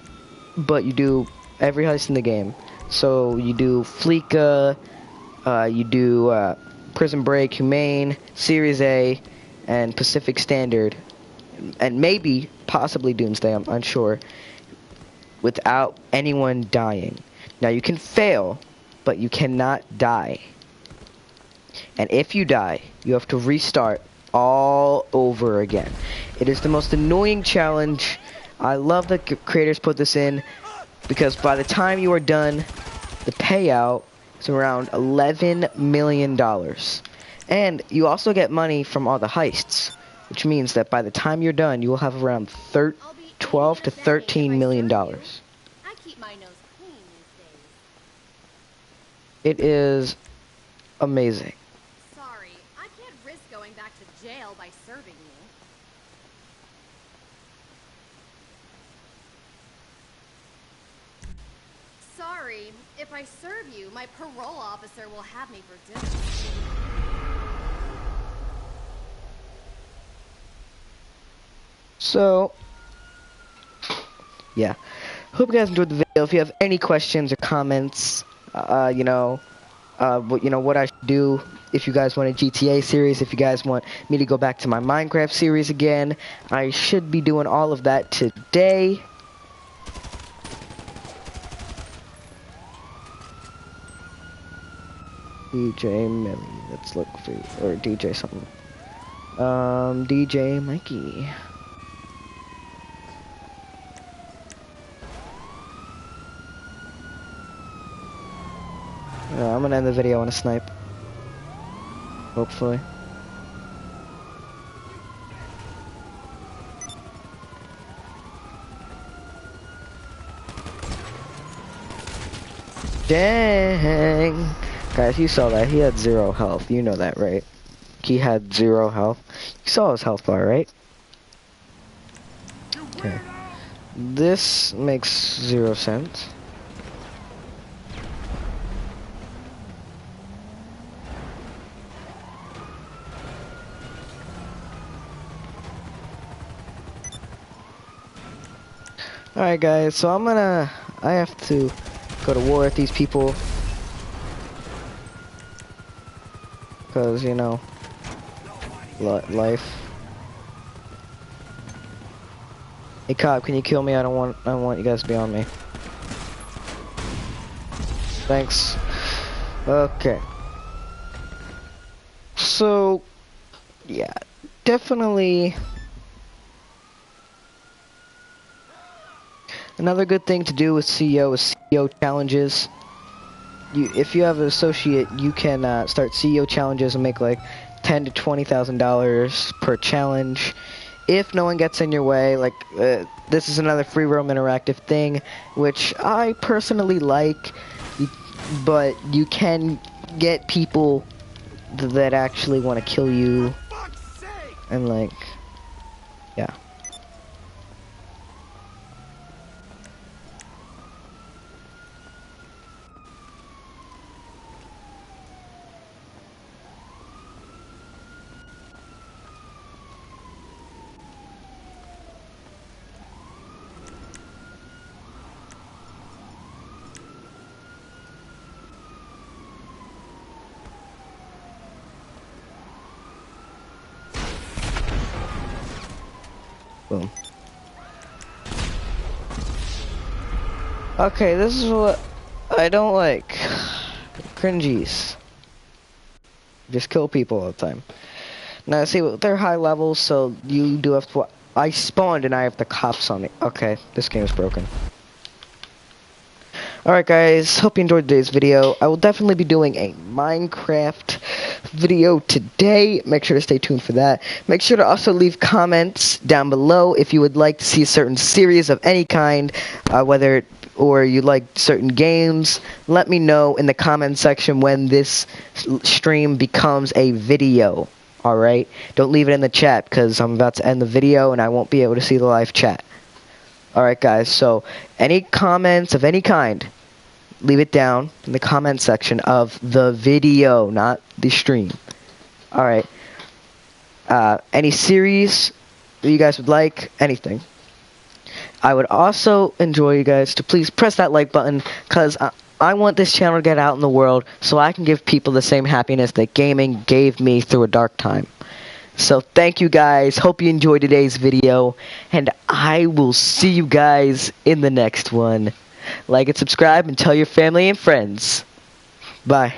but you do every heist in the game. So you do Fleeca, you do Prison Break, Humane, Series A, and Pacific Standard, and maybe, possibly Doomsday, I'm unsure, without anyone dying. Now you can fail, but you cannot die. And if you die, you have to restart all over again. It is the most annoying challenge. I love that creators put this in, because by the time you are done, the payout is around $11 million. And you also get money from all the heists, which means that by the time you're done, you will have around 12 to $13 million. I keep my nose clean these days. It is amazing. Sorry, I can't risk going back to jail by serving you. Sorry, if I serve you, my parole officer will have me for dinner. So, yeah. Hope you guys enjoyed the video. If you have any questions or comments, what I should do, if you guys want a GTA series, if you guys want me to go back to my Minecraft series again, I should be doing all of that today. DJ Millie, let's look for, or DJ something. DJ Mikey. I'm gonna end the video on a snipe. Hopefully. Dang! Guys, you saw that. He had 0 health. You know that, right? He had 0 health. You saw his health bar, right? Okay. This makes 0 sense. Alright guys, so I have to go to war with these people. Cause, you know, life. Hey cop, can you kill me? I don't want you guys to be on me. Thanks. Okay. So, yeah, definitely. Another good thing to do with CEO is CEO challenges. If you have an associate, you can start CEO challenges and make like $10,000 to $20,000 per challenge. If no one gets in your way, like this is another free roam interactive thing, which I personally like, but you can get people that actually want to kill you, and like, yeah. Boom. Okay, this is what I don't like. Cringies. Just kill people all the time. Now, see, they're high levels, so you do have to... I spawned and I have the cops on me. Okay, this game is broken. Alright guys, hope you enjoyed today's video. I will definitely be doing a Minecraft video today. Make sure to stay tuned for that. Make sure to also leave comments down below if you would like to see a certain series of any kind, or you like certain games. Let me know in the comment section when this stream becomes a video. Alright? Don't leave it in the chat because I'm about to end the video and I won't be able to see the live chat. Alright guys, so any comments of any kind, leave it down in the comment section of the video, not the stream. Alright. Any series that you guys would like, anything. I would also enjoy you guys to please press that like button, because I want this channel to get out in the world so I can give people the same happiness that gaming gave me through a dark time. So thank you guys, hope you enjoyed today's video, and I will see you guys in the next one. Like and subscribe and tell your family and friends. Bye.